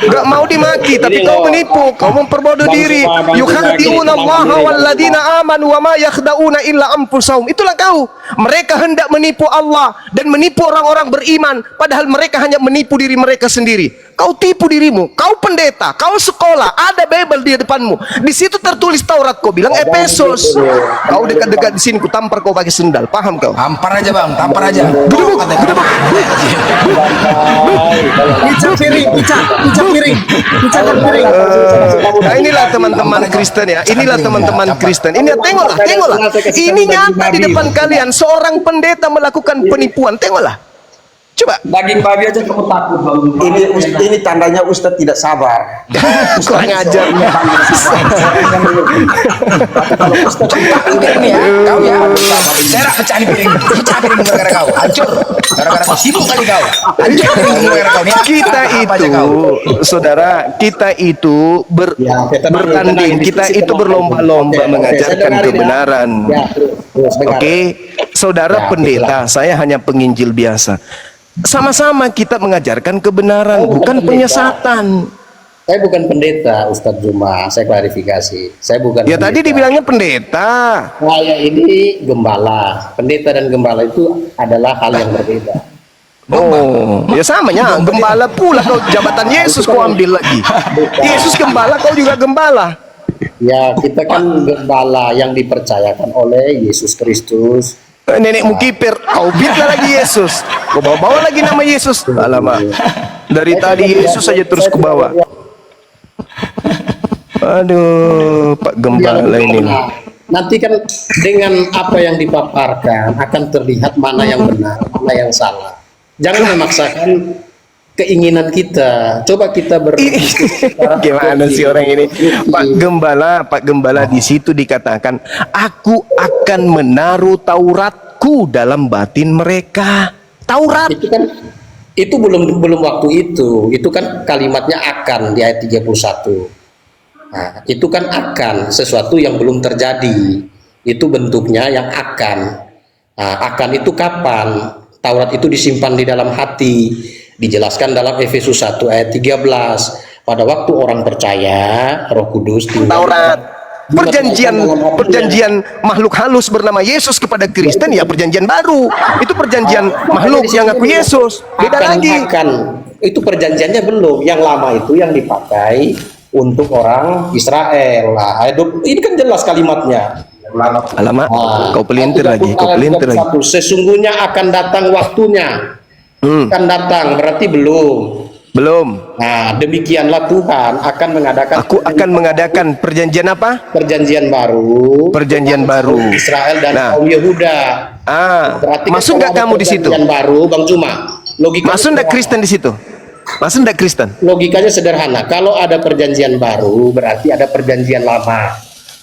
Nggak mau dimaki, tapi kau menipu. Kau memperbodoh diri. Yukhadi'una Allah walladzina amanu wa ma yakhda'una illa anfusahum. Itulah kau. Mereka hendak menipu Allah dan menipu orang-orang beriman, padahal mereka hanya menipu diri mereka sendiri. Kau tipu dirimu. Kau pendeta, kau sekolah, ada Bible di depanmu. Di situ tertulis Taurat. Kau bilang Efesus. Kau dekat-dekat di sini, ku tampar kau pakai sendal. Paham kau? Tampar aja bang, tampar aja. Gedebuk. piring, pica piring, picakan piring. Nah inilah teman-teman Kristen ya, inilah teman-teman Kristen. Ini tengoklah. Ini nyata di depan kalian, seorang pendeta melakukan penipuan. Tengoklah. Coba. Daging babi aja kamu takut bang. Ini tandanya Ustadz tidak sabar. Kurang ajar. Kalau Ustaz piring ya, kau ya. Saya rak pecah piring gara-gara kau. Hancur. Gara-gara kau sibuk kali kau. Hancur gara-gara kau nih. Kita itu, saudara, kita itu bertanding, kita itu berlomba-lomba mengajarkan kebenaran. Oke, saudara pendeta, saya hanya penginjil biasa. Sama-sama kita mengajarkan kebenaran, bukan penyesatan. Saya bukan pendeta, Ustadz Juma. Saya klarifikasi. Saya bukan. Ya pendeta. tadi dibilangnya pendeta. Saya ini gembala. Pendeta dan gembala itu adalah hal yang berbeda. Oh, ya samanya gembala pula kau, jabatan Yesus kau ambil lagi. Yesus gembala, kau juga gembala. Ya, kita kan gembala yang dipercayakan oleh Yesus Kristus. Nenekmu kiper, kau bidlah lagi Yesus. Kau bawa lagi nama Yesus. Alamak. Dari tadi Yesus saja terus ku bawa. Aduh, Pak Gembala ini. Nanti kan dengan apa yang dipaparkan akan terlihat mana yang benar, mana yang salah. Jangan memaksakan keinginan kita. Coba kita berdiskusi. Gimana sih orang ini? Pak Gembala di situ dikatakan, aku akan menaruh Tauratku dalam batin mereka. Taurat. Itu belum waktu itu. Itu kan kalimatnya akan di ayat 31. Nah, itu kan akan sesuatu yang belum terjadi. Itu bentuknya yang akan. Nah, akan itu kapan? Taurat itu disimpan di dalam hati. Dijelaskan dalam Efesus 1 ayat 13. Pada waktu orang percaya, Roh Kudus tinggal. Taurat. Perjanjian makhluk halus bernama Yesus kepada Kristen ya perjanjian baru. Itu perjanjian makhluk yang ngaku Yesus. Beda lagi. Itu perjanjiannya belum. Yang lama itu yang dipakai untuk orang Israel. Nah, ini kan jelas kalimatnya. Alamak, kau pelintir lagi. Sesungguhnya akan datang waktunya. Akan datang berarti belum. Nah, demikianlah Tuhan akan mengadakan. Aku akan mengadakan perjanjian apa? Perjanjian baru. Perjanjian baru. Israel dan kaum Yehuda. Berarti masuk nggak kamu di situ? Perjanjian baru, Bang Cuma. Masuk nggak Kristen di situ? Masuk nggak Kristen? Logikanya sederhana. Kalau ada perjanjian baru, berarti ada perjanjian lama.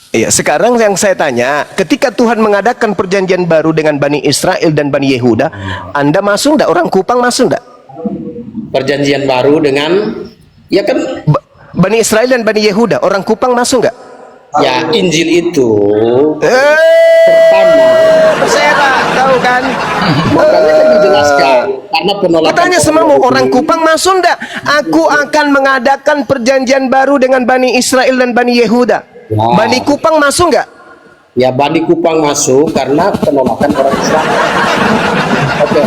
Iya, sekarang yang saya tanya, ketika Tuhan mengadakan perjanjian baru dengan Bani Israel dan Bani Yehuda, Anda masuk nggak? Orang Kupang masuk nggak? Perjanjian baru dengan, ya kan? Bani Israel dan Bani Yehuda, orang Kupang masuk nggak? Ya, Injil itu pertama. Saya tahu kan? Makanya kan dijelaskan. Karena penolakan. Tanya semamu, orang Kupang masuk nggak? Aku akan mengadakan perjanjian baru dengan Bani Israel dan Bani Yehuda. Bani Kupang masuk nggak? Ya, Bani Kupang masuk karena penolakan orang Islam. Oke.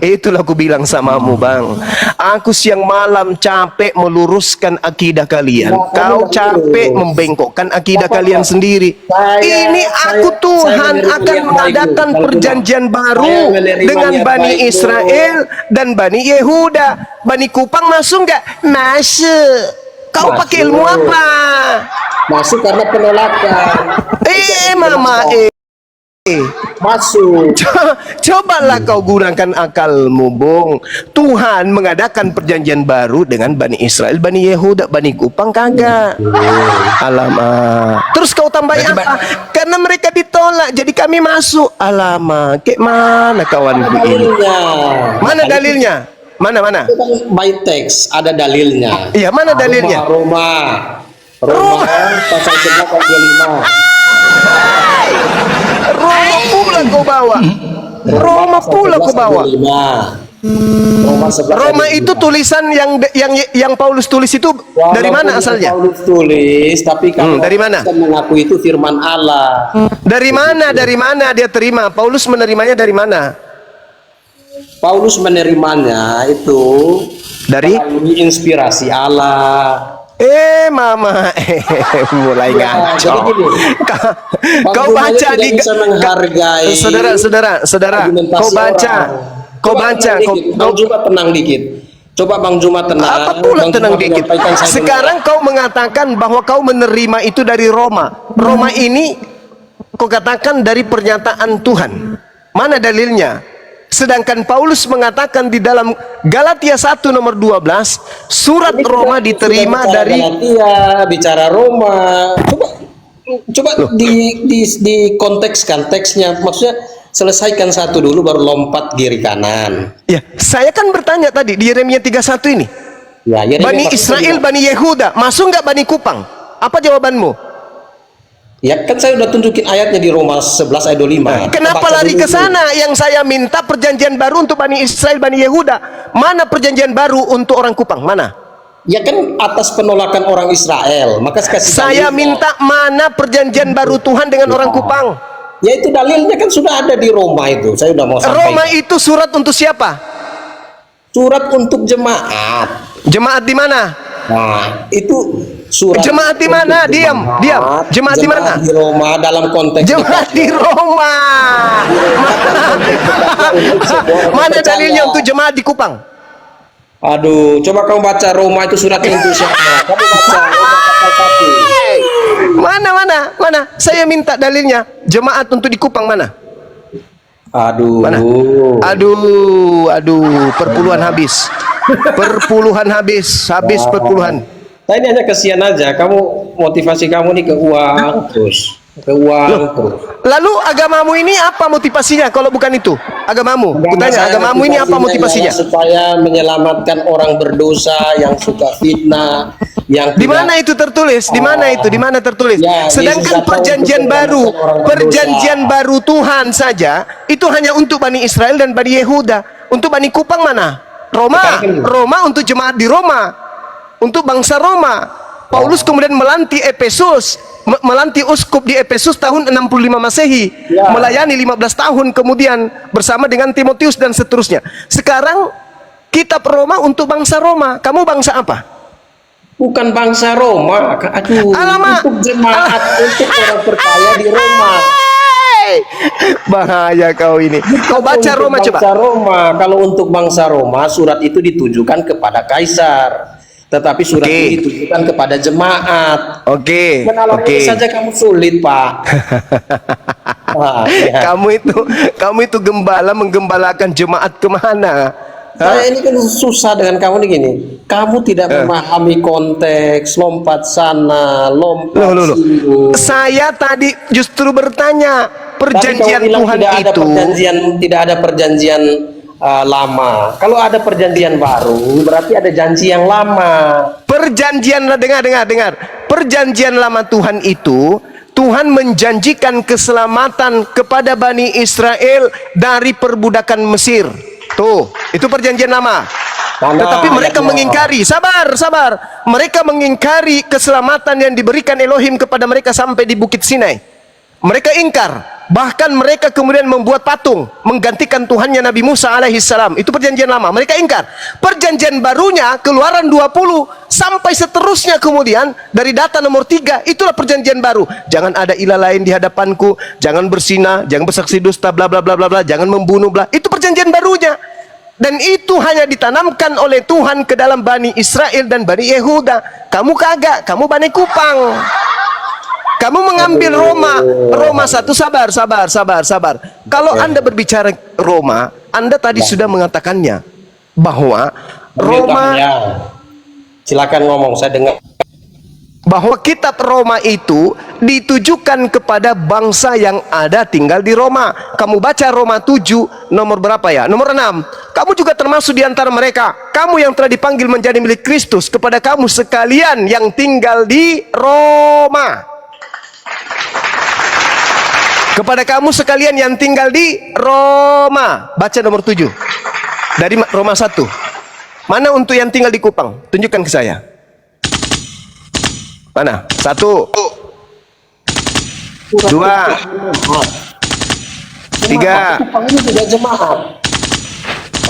Itulah aku bilang samamu, Bang. Aku siang malam capek meluruskan akidah kalian. Kau capek membengkokkan akidah kalian sendiri. Ini aku Tuhan akan mengadakan perjanjian baru dengan Bani Israel dan Bani Yehuda. Bani Kupang masuk nggak? Masuk. Kau pakai ilmu apa? Masuk karena penolakan. Mama Masuk. Cobalah kau gunakan akalmu, Bung. Tuhan mengadakan perjanjian baru dengan Bani Israel, Bani Yehuda, Bani Kupang kagak. Alamak. Terus kau tambahin apa? Karena mereka ditolak, jadi kami masuk. Alamak. Kayak mana kawanku ini? Mana dalilnya? Mana? By text ada dalilnya. Iya, mana dalilnya? Roma pasal 11 ayat 25. Roma pula kau bawa. Roma itu tulisan yang Paulus tulis itu dari mana asalnya? Paulus tulis, tapi kalau dari mana? Mengaku itu firman Allah. Dari mana dia terima? Paulus menerimanya dari mana? Paulus menerimanya itu dari inspirasi Allah. Mama, mulai ngaco. Kau baca di saudara, kau baca, Coba tenang dikit. Coba Bang Juma tenang. Apa pula Bang tenang Juma dikit? menyampaikan, saya Sekarang kau mengatakan bahwa kau menerima itu dari Roma. Roma ini kau katakan dari pernyataan Tuhan. Mana dalilnya? Sedangkan Paulus mengatakan di dalam Galatia 1 nomor 12, surat Ini Roma kita diterima bicara dari Galatia, bicara Roma. Coba di kontekskan teksnya, maksudnya selesaikan satu dulu baru lompat kiri kanan. Ya, saya kan bertanya tadi di Yeremia 31 ini. Ya, Yeremia Bani maksudnya Israel, gimana? Bani Yehuda, masuk nggak Bani Kupang? Apa jawabanmu? Ya kan saya udah tunjukin ayatnya di Roma 11 ayat 25. Kenapa Baca lari dulu ke itu. sana? Yang saya minta perjanjian baru untuk Bani Israel, Bani Yehuda. Mana perjanjian baru untuk orang Kupang? Mana? Ya kan atas penolakan orang Israel. Maka kasih Saya dalilnya. minta mana perjanjian baru Tuhan dengan orang Kupang? Ya itu dalilnya kan sudah ada di Roma itu. Saya udah mau sampaikan. Roma itu surat untuk siapa? Surat untuk jemaat. Jemaat di mana? Nah, itu surat Jemaat di mana? untuk Diam, jemaat. diam. Jemaat di mana? Di Roma dalam konteks Jemaat di Roma. Mana dalilnya untuk jemaat di Kupang? Aduh, coba kamu baca Roma itu suratnya untuk siapa? Kamu baca Roma pasal 1. Mana? Saya minta dalilnya. Jemaat untuk di Kupang mana? Aduh. Mana? Aduh, perpuluhan habis. Perpuluhan habis perpuluhan. Saya ini hanya kesian aja. Kamu motivasi kamu nih ke uang terus. Ke uang terus. Lalu agamamu ini apa motivasinya kalau bukan itu? Agamamu. Kutanya Saya agamamu ini apa motivasinya? ialah supaya menyelamatkan orang berdosa yang suka fitnah, yang Di tidak- mana itu tertulis? Di mana itu? Di mana tertulis? Ya, Sedangkan Yesus datang perjanjian untuk baru, menyelamatkan orang berdosa. perjanjian baru Tuhan saja itu hanya untuk Bani Israel dan Bani Yehuda. Untuk Bani Kupang mana? Roma untuk jemaat di Roma, untuk bangsa Roma. Paulus kemudian melantik Efesus, melantik uskup di Efesus tahun 65 Masehi, Ya. melayani 15 tahun kemudian bersama dengan Timotius dan seterusnya. Sekarang kitab Roma untuk bangsa Roma. Kamu bangsa apa? bukan bangsa Roma. Aduh, Alamak. untuk jemaat, untuk orang percaya di Roma. Hey! Bahaya kau ini. Kau baca Untuk Roma coba. bangsa Roma. Kalau untuk bangsa Roma, surat itu ditujukan kepada kaisar. Tetapi surat Oke. itu ditujukan kepada jemaat. Oke. Menalar ini saja kamu sulit, Pak. Wah, ya. Kamu itu gembala menggembalakan jemaat kemana? Saya ini kan susah dengan kamu nih gini. Kamu tidak memahami konteks, lompat sana, lompat Loh. sini. Saya tadi justru bertanya Tadi perjanjian kamu bilang Tuhan tidak ada itu. tidak ada perjanjian lama. Kalau ada perjanjian baru, berarti ada janji yang lama. Perjanjian dengar. Perjanjian lama Tuhan itu Tuhan menjanjikan keselamatan kepada Bani Israel dari perbudakan Mesir. Tuh, itu perjanjian lama. Tetapi mereka mengingkari, sabar. Mereka mengingkari keselamatan yang diberikan Elohim kepada mereka sampai di Bukit Sinai. Mereka ingkar. Bahkan mereka kemudian membuat patung menggantikan Tuhannya Nabi Musa alaihissalam. Itu perjanjian lama. Mereka ingkar. Perjanjian barunya Keluaran 20 sampai seterusnya kemudian dari data nomor 3 itulah perjanjian baru. Jangan ada ilah lain di hadapanku, jangan berzina, jangan bersaksi dusta, bla bla bla bla bla, jangan membunuh bla. Itu perjanjian barunya. Dan itu hanya ditanamkan oleh Tuhan ke dalam Bani Israel dan Bani Yehuda. Kamu kagak, kamu Bani Kupang. Kamu mengambil Roma 1. Sabar. Kalau Anda berbicara Roma, Anda tadi sudah mengatakannya bahwa Roma, Silakan ngomong, saya dengar. bahwa kitab Roma itu ditujukan kepada bangsa yang ada tinggal di Roma. Kamu baca Roma 7 nomor berapa ya? Nomor 6. Kamu juga termasuk di antara mereka. Kamu yang telah dipanggil menjadi milik Kristus, kepada kamu sekalian yang tinggal di Roma. Kepada kamu sekalian yang tinggal di Roma. Baca nomor 7 dari Roma 1. Mana untuk yang tinggal di Kupang? Tunjukkan ke saya. Mana? 1 2 3 Kupang ini juga jemaat.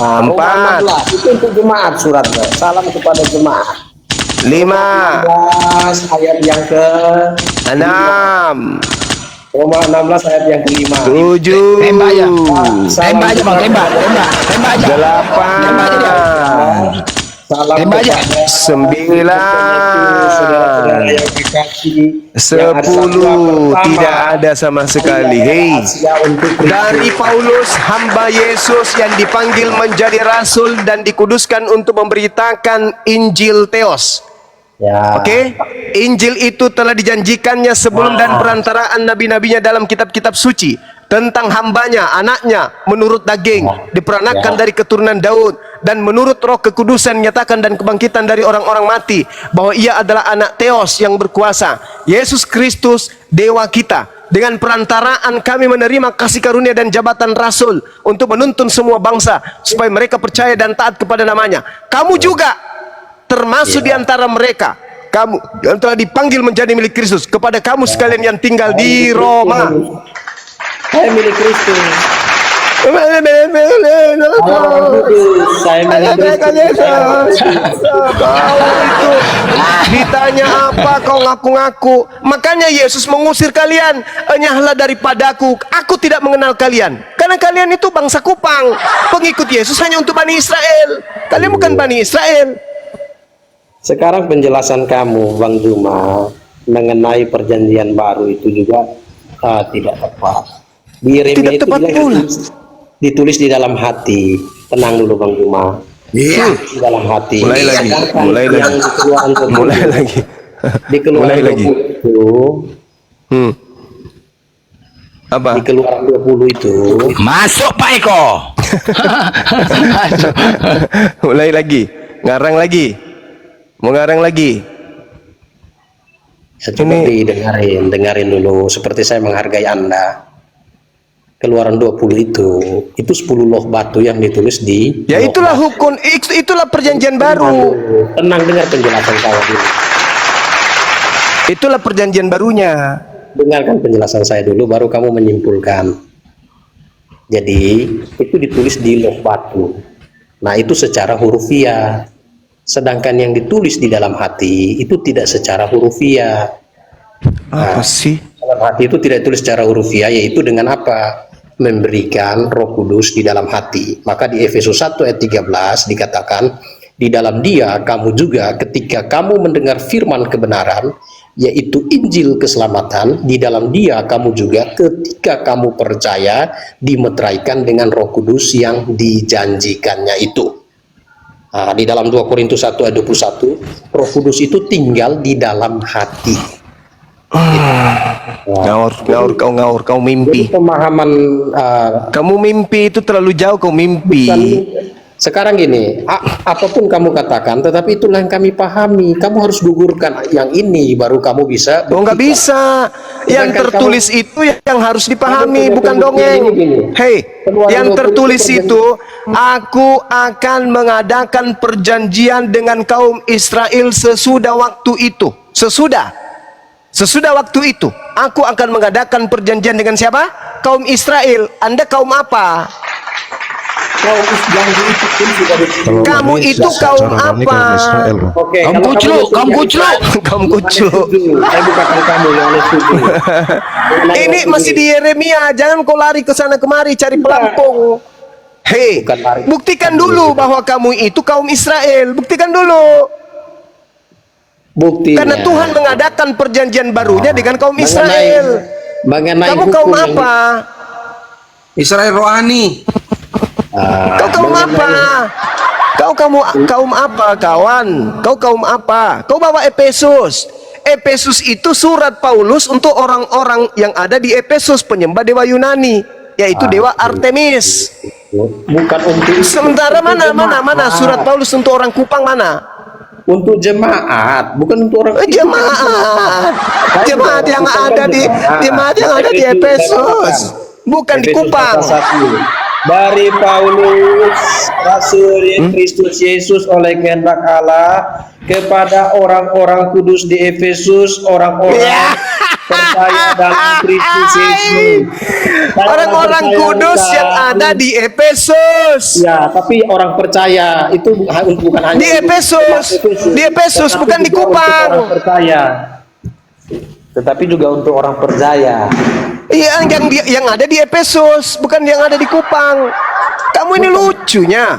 Nah, Roma 16 itu untuk jemaat suratnya. Salam kepada jemaat. 5 16 ayat yang ke 6 Roma 16 ayat yang kelima. 7 Tembak aja. Salam Tembak aja bang, tembak aja. 8 Salam Tembak aja. kepada 9, saudara-saudara yang dikasih. 10, tidak ada sama sekali. Hei, Asia untuk dari Paulus, hamba Yesus yang dipanggil menjadi rasul dan dikuduskan untuk memberitakan Injil Theos. ya. Oke, Injil itu telah dijanjikannya sebelum dan perantaraan nabi-nabinya dalam kitab-kitab suci tentang hambanya, anaknya, menurut daging, diperanakan dari keturunan Daud, dan menurut Roh kekudusan nyatakan dan kebangkitan dari orang-orang mati, bahwa ia adalah anak Theos yang berkuasa, Yesus Kristus, Dewa kita. Dengan perantaraan kami menerima kasih karunia dan jabatan rasul untuk menuntun semua bangsa supaya mereka percaya dan taat kepada namanya. Kamu juga termasuk di antara mereka. Kamu yang telah dipanggil menjadi milik Kristus. Kepada kamu sekalian yang tinggal di Roma. Saya milik Kristus. Saya milik Kristus. Kau itu ditanya apa kau ngaku-ngaku. Makanya Yesus mengusir kalian. Enyahlah daripadaku, aku tidak mengenal kalian. Karena kalian itu bangsa kupang. Pengikut Yesus hanya untuk Bani Israel. Kalian bukan Bani Israel. Sekarang penjelasan kamu, Bang Juma, mengenai perjanjian baru itu juga tidak tepat. Di Yeremia itu tepat bilang pula. ditulis di dalam hati. Tenang dulu Bang Juma. Iya. Di dalam hati. Mulai lagi, Sedangkan mulai yang lagi. di Keluaran 20, Mulai lagi. Di Keluaran Mulai lagi. 20 itu, Apa? di Keluaran 20 itu, Masuk Pak Eko. Masuk. Mulai lagi. Ngarang lagi. Mau ngarang lagi. ya, coba dengarin dulu. Seperti saya menghargai Anda. Keluaran 20 itu 10 loh batu yang ditulis di Ya loh itulah batu. hukum, itulah perjanjian baru. Tenang, dengar penjelasan saya dulu. Itulah perjanjian barunya. Dengarkan penjelasan saya dulu, baru kamu menyimpulkan. Jadi itu ditulis di loh batu. Nah itu secara hurufiah. Sedangkan yang ditulis di dalam hati itu tidak secara hurufiah. Apa sih? Dalam hati itu tidak tulis secara hurufiah, yaitu dengan apa? Memberikan Roh Kudus di dalam hati. Maka di Efesus 1 ayat 13 dikatakan, di dalam Dia kamu juga ketika kamu mendengar firman kebenaran, yaitu Injil keselamatan, di dalam Dia kamu juga ketika kamu percaya dimeteraikan dengan Roh Kudus yang dijanjikannya itu. Nah, di dalam 2 Korintus 1 ayat 21, Roh Kudus itu tinggal di dalam hati. Ngaur, kau mimpi. Jadi pemahaman Kamu mimpi itu terlalu jauh, kau mimpi. sekarang gini, apapun kamu katakan, tetapi itulah yang kami pahami. Kamu harus gugurkan yang ini, baru kamu bisa. Oh nggak bisa. Yang Sedangkan tertulis itu yang harus dipahami, Kamu bukan punya dongeng. gini. Hei, Keluaran yang 20 tertulis itu itu, aku akan mengadakan perjanjian dengan kaum Israel sesudah waktu itu. Sesudah waktu itu, aku akan mengadakan perjanjian dengan siapa? Kaum Israel. Anda kaum apa? Kaum Islam itu pun sudah Kamu itu kaum apa? Oke, Kaum kalau kucluk, kamu kaum setuju, kucluk. Kaum kucluk. Saya bukan kamu yang aneh setuju. Ini masih di Yeremia. Jangan kau lari ke sana kemari cari pelampung. Hei, Bukan lari. buktikan dulu bahwa kamu itu kaum Israel. Buktikan dulu. Buktinya. Karena Tuhan mengadakan perjanjian barunya dengan kaum Israel. Mengenai Kamu hukum kaum yang- apa? Israel rohani. Kau kaum apa? Kau kaum apa, kawan? Kau kaum apa? Kau bawa Efesus. Efesus itu surat Paulus untuk orang-orang yang ada di Efesus, penyembah dewa Yunani, yaitu dewa Artemis. bukan untuk Sementara mana surat Paulus untuk orang Kupang mana? untuk jemaat, bukan untuk orang Jemaat yang ada di Efesus, bukan di Efesus Kupang. pasal 1. Dari Paulus, Rasul Kristus Yesus oleh kehendak Allah kepada orang-orang kudus di Efesus, orang-orang percaya dalam Kristus Yesus. Orang-orang kudus yang ada di Efesus. Ya, tapi orang percaya itu bukan hanya Di Efesus. Di Efesus, tetapi bukan di juga untuk Kupang. orang percaya. Tetapi juga untuk orang percaya. Iya, yang ada di Efesus, bukan yang ada di Kupang. Kamu ini lucunya.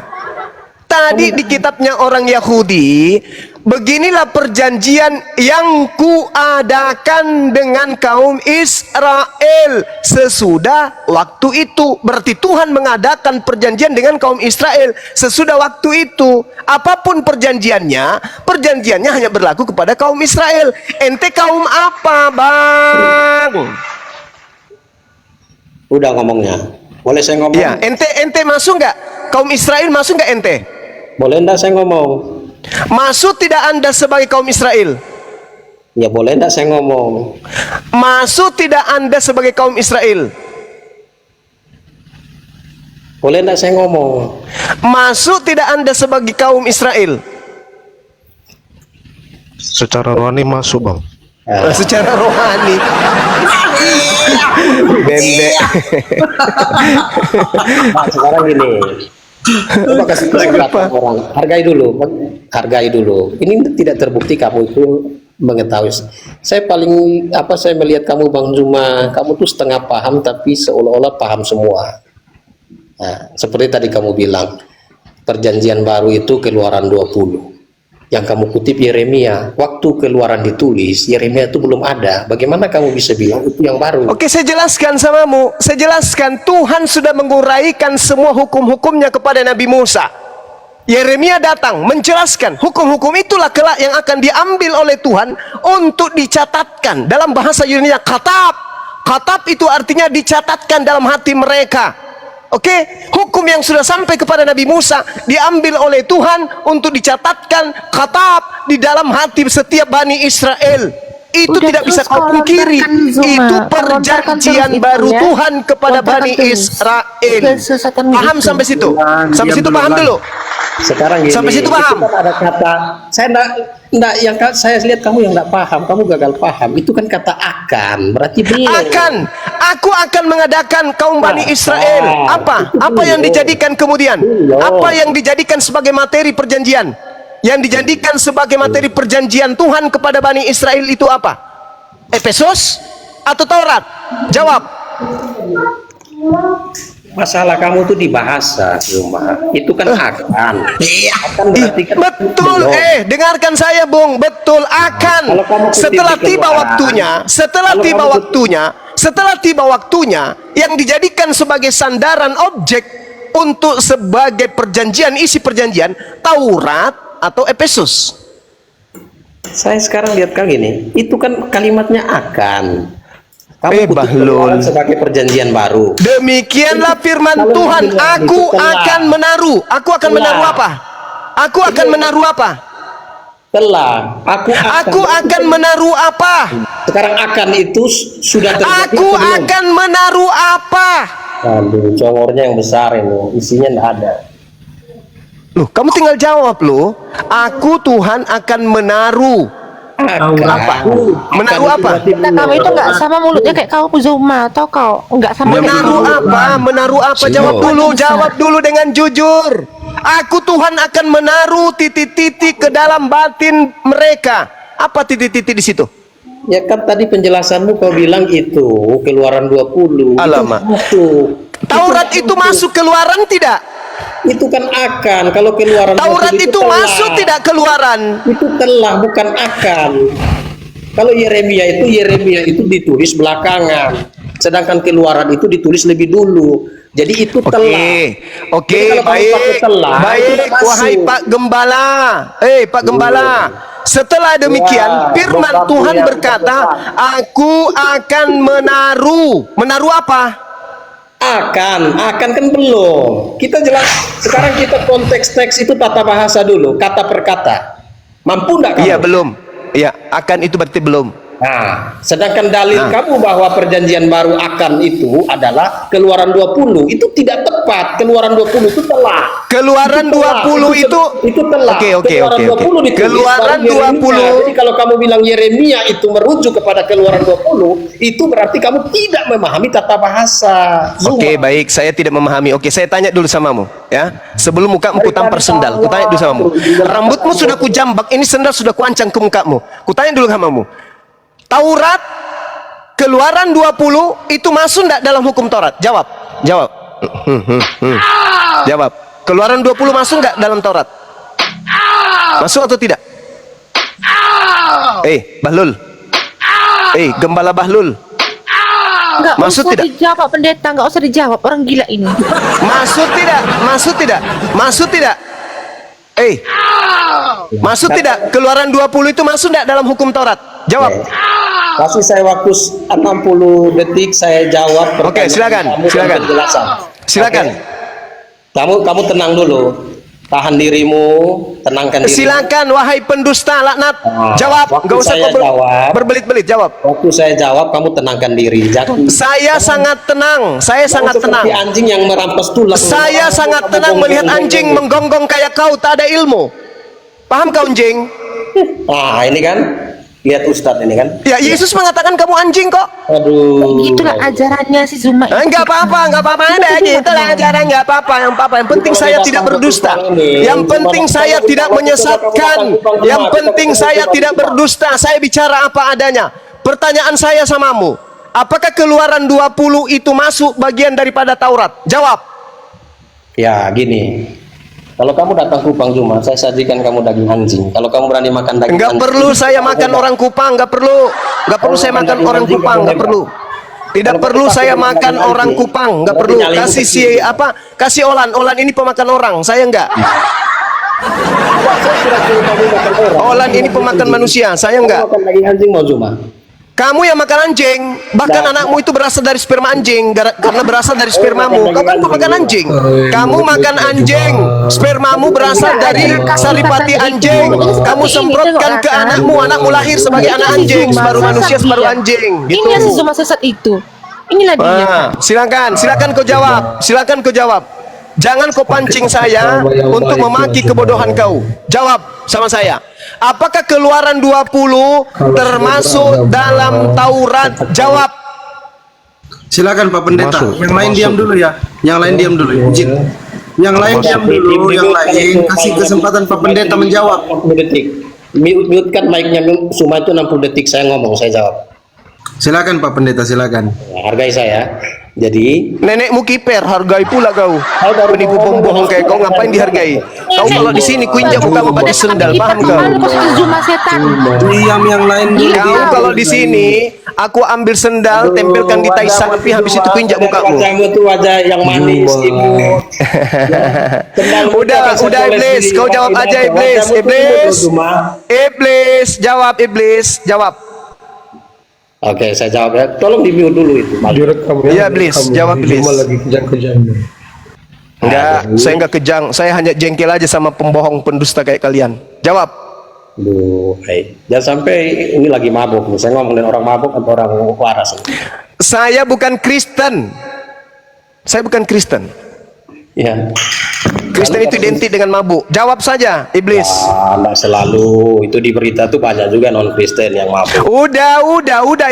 Tadi di kitabnya orang Yahudi, beginilah perjanjian yang kuadakan dengan kaum Israel sesudah waktu itu. Berarti Tuhan mengadakan perjanjian dengan kaum Israel sesudah waktu itu. Apapun perjanjiannya hanya berlaku kepada kaum Israel. Ente kaum apa, Bang? Udah ngomongnya. Boleh saya ngomong? Ya, ente masuk nggak? Kaum Israel masuk nggak ente? Boleh enggak saya ngomong? Masuk tidak Anda sebagai kaum Israel? Ya boleh enggak saya ngomong? Masuk tidak Anda sebagai kaum Israel? Boleh enggak saya ngomong? Masuk tidak Anda sebagai kaum Israel? Secara rohani masuk, Bang. Secara rohani. Bembek. Nah, sekarang gini. Coba kasih kesempatan orang. Hargai dulu. Ini tidak terbukti kamu itu mengetahui. Saya melihat kamu Bang Zuma, kamu tuh setengah paham tapi seolah-olah paham semua. Nah, seperti tadi kamu bilang, perjanjian baru itu Keluaran 20. Yang kamu kutip Yeremia, waktu Keluaran ditulis, Yeremia itu belum ada. Bagaimana kamu bisa bilang itu yang baru? Oke, saya jelaskan samamu. Saya jelaskan, Tuhan sudah menguraikan semua hukum-hukumnya kepada Nabi Musa. Yeremia datang menjelaskan hukum-hukum itulah kelak yang akan diambil oleh Tuhan untuk dicatatkan. Dalam bahasa Yunani katab. Katab itu artinya dicatatkan dalam hati mereka. Oke, hukum yang sudah sampai kepada Nabi Musa diambil oleh Tuhan untuk dicatatkan katab di dalam hati setiap Bani Israel. Itu tidak bisa kau pungkiri. Itu perjanjian baru Tuhan kepada Bani Israel. Paham sampai situ? Sampai situ paham dulu. Sekarang gini, sampai situ paham? Itu kan ada kata, saya enggak yang saya lihat kamu yang enggak paham, kamu gagal paham. Itu kan kata akan, berarti belum. Aku akan mengadakan kaum Bani Israel. Apa yang dijadikan kemudian? Apa yang dijadikan sebagai materi perjanjian? Yang dijadikan sebagai materi perjanjian Tuhan kepada Bani Israel itu apa? Efesus atau Taurat? Jawab. Masalah kamu tuh di bahasa, Zuma. Itu kan akan. Akan berarti kan betul. Dengarkan saya, Bung. Betul, akan. Setelah tiba waktunya, yang dijadikan sebagai sandaran objek untuk sebagai perjanjian, isi perjanjian, Taurat atau Efesus. Saya sekarang lihat kali ini, itu kan kalimatnya akan. Kamu Bahlul sebagai perjanjian baru. Demikianlah firman Tuhan. Aku akan menaruh. Aku akan menaruh apa? Aku akan menaruh apa? Aku akan menaruh apa? Sekarang akan itu sudah terjadi. Aku akan menaruh apa? Aduh, congornya yang besar ini, isinya enggak ada. Loh, kamu tinggal jawab loh. Aku Tuhan akan menaruh. Apa? Menaruh apa? Kamu itu nggak sama mulutnya kayak kau Zuma atau kau nggak sama? Menaruh apa? Menaruh apa? Jawab dulu dengan jujur. Aku Tuhan akan menaruh titik-titik ke dalam batin mereka. Apa titik-titik di situ? Ya kan tadi penjelasanmu kau bilang itu Keluaran 20. Alamak. Taurat itu masuk Keluaran tidak? Itu kan akan. Kalau Keluaran Taurat itu masuk tidak Keluaran? Itu telah, bukan akan. Kalau Yeremia itu ditulis belakangan, sedangkan Keluaran itu ditulis lebih dulu. Jadi itu telah. Oke, baik. Wahai Pak Gembala. Pak Gembala. Setelah demikian, firman Tuhan berkata, aku akan menaruh. Menaruh apa? Akan kan belum. Kita jelas. Sekarang kita konteks teks itu tata bahasa dulu, kata per kata. Mampu enggak kamu? Iya, belum. Iya, akan itu berarti belum. Nah, sedangkan dalil kamu bahwa perjanjian baru akan itu adalah Keluaran 20. Itu tidak tepat. Keluaran 20 itu telah. Keluaran 20 itu telah. Oke. Keluaran 20. Jadi kalau kamu bilang Yeremia itu merujuk kepada Keluaran 20, itu berarti kamu tidak memahami tata bahasa. Oke, baik, saya tidak memahami. Oke, saya tanya dulu samamu, ya. Sebelum mukamu kutampar sendal, kutanya dulu samamu. Rambutmu sudah kujambak, ini sendal sudah kuancang ke mukamu. Kutanya dulu samamu. Taurat Keluaran 20 itu masuk enggak dalam hukum Taurat? Jawab. Jawab. Keluaran 20 masuk nggak dalam Taurat? Masuk atau tidak? Bahlul. Gembala Bahlul. Nggak Masuk usah tidak? dijawab pendeta, nggak usah dijawab, orang gila ini. Masuk tidak? Masuk tidak? Masuk tidak? Masuk tidak? Keluaran 20 itu masuk tidak dalam hukum Taurat? Jawab. Kasih saya waktu 60 detik, saya jawab. Oke, silakan. Kamu Silakan. penjelasan. Silakan. Oke? Kamu tenang dulu. Tahan dirimu, tenangkan dirimu. Silakan wahai pendusta laknat. Jawab, waktu enggak usah saya kau jawab. berbelit-belit, jawab. Waktu saya jawab, kamu tenangkan diri. Jadi, Saya sangat tenang. Saya sangat tenang. seperti anjing yang merampas tulang. Saya sangat tenang melihat anjing menggonggong kayak kau, tak ada ilmu. Paham kau anjing? Nah, ini kan, lihat Ustadz ini kan. Ya, Yesus mengatakan kamu anjing kok. Aduh. Itulah ajarannya si Zuma itu. Enggak apa-apa ada aja. Itulah ajaran, enggak apa-apa. Yang penting saya tidak berdusta. Yang penting saya tidak menyesatkan. Yang penting saya tidak berdusta. Saya bicara apa adanya. Pertanyaan saya samamu, apakah Keluaran 20 itu masuk bagian daripada Taurat? Jawab. Ya, gini. Kalau kamu datang ke Kupang Juma, saya sajikan kamu daging anjing. Kalau kamu berani makan daging Enggak anjing, perlu saya makan orang Kupang, enggak perlu. Enggak perlu saya makan orang Kupang, enggak perlu. Tidak perlu saya makan orang Kupang, enggak perlu. Kasih olan ini pemakan orang, saya enggak. Olan ini pemakan manusia, saya enggak. makan daging anjing mau Juma. Kamu yang makan anjing, bahkan anakmu itu berasal dari sperma anjing, karena berasal dari spermamu. Kau kan pemakan anjing. Kamu makan anjing, spermamu berasal dari saripati anjing. Kamu semprotkan ke anakmu lahir sebagai anak anjing, separuh manusia, separuh anjing. Gitu. Ini si Zuma sesat itu. Inilah dia. Silakan kau jawab. Jangan kau pancing saya untuk memaki kebodohan kau. Jawab sama saya. Apakah Keluaran 20 termasuk dalam Taurat? Jawab. Silakan Pak Pendeta. Yang lain diam dulu ya. Yang lain diam dulu. Izin. Yang lain diam dulu. Yang lain kasih kesempatan Pak Pendeta menjawab. 60 detik. Mute kan mic-nya Suma itu 60 detik saya ngomong, saya jawab. Silakan Pak Pendeta, silakan. Nah, hargai saya. Jadi Nenekmu kiper, hargai pula kau. Penipu pembohong kayak kau ngapain dihargai? Kau kalau di sini kuinjak mukamu pakai sendal, paham kau? Zuma setan. Diam yang lain dulu. Kau kalau di sini, aku ambil sendal, tempelkan di tai sapi, habis itu kuinjak mukamu. wajahmu tuh wajah yang manis, imut. Udah iblis, kau jawab aja iblis, iblis, jawab. Oke, saya jawab ya. Tolong di-mute dulu itu. Iya iblis, jawab iblis. Enggak, saya enggak kejang, saya hanya jengkel aja sama pembohong pendusta kayak kalian. Jawab. Duh, jangan sampai ini lagi mabuk nih. Saya ngomongin orang mabuk atau orang waras. Saya bukan Kristen. Ya. Kristen itu identik dengan mabuk. Jawab saja, iblis. Enggak selalu. Itu di berita tuh banyak juga non-Kristen yang mabuk. Udah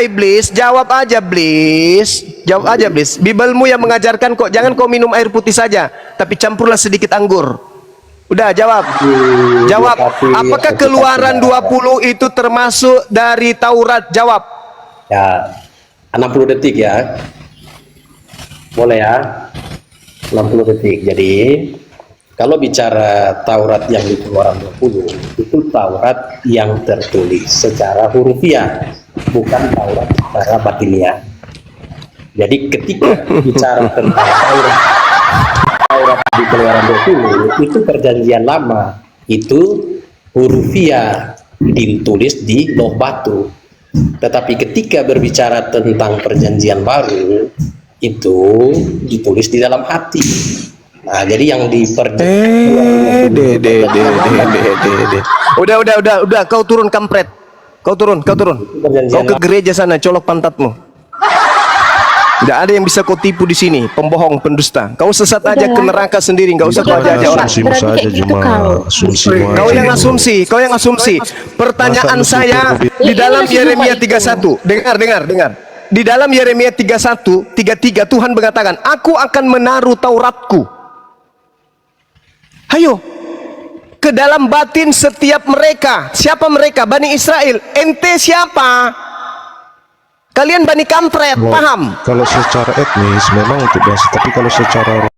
iblis, jawab aja iblis. Bibelmu yang mengajarkan kok jangan kau minum air putih saja, tapi campurlah sedikit anggur. Udah jawab. Apakah Keluaran 20 itu termasuk dari Taurat? Jawab. Ya. 60 detik ya. Boleh ya? 60 detik. Jadi kalau bicara Taurat yang di Keluaran 20, itu Taurat yang tertulis secara hurufiah, bukan Taurat secara batiniah. Jadi ketika bicara tentang Taurat di Keluaran 20, itu perjanjian lama, itu hurufiah, ditulis di loh batu. Tetapi ketika berbicara tentang perjanjian baru, itu ditulis di dalam hati. Nah, jadi yang Udah, kau turun kampret. Kau turun. Kau ke gereja sana, colok pantatmu. Tidak ada yang bisa kau tipu di sini, pembohong, pendusta. Kau sesat aja ke neraka sendiri, nggak usah kau aja orang. Kau yang asumsi. Pertanyaan saya di dalam Yeremia 31. Dengar. Di dalam Yeremia 31, 33 Tuhan mengatakan, aku akan menaruh Tauratku. Hayo, ke dalam batin setiap mereka. Siapa mereka? Bani Israel. Ente siapa? Kalian Bani Kampret, paham? Kalau secara etnis memang untuk bangsa, tapi kalau secara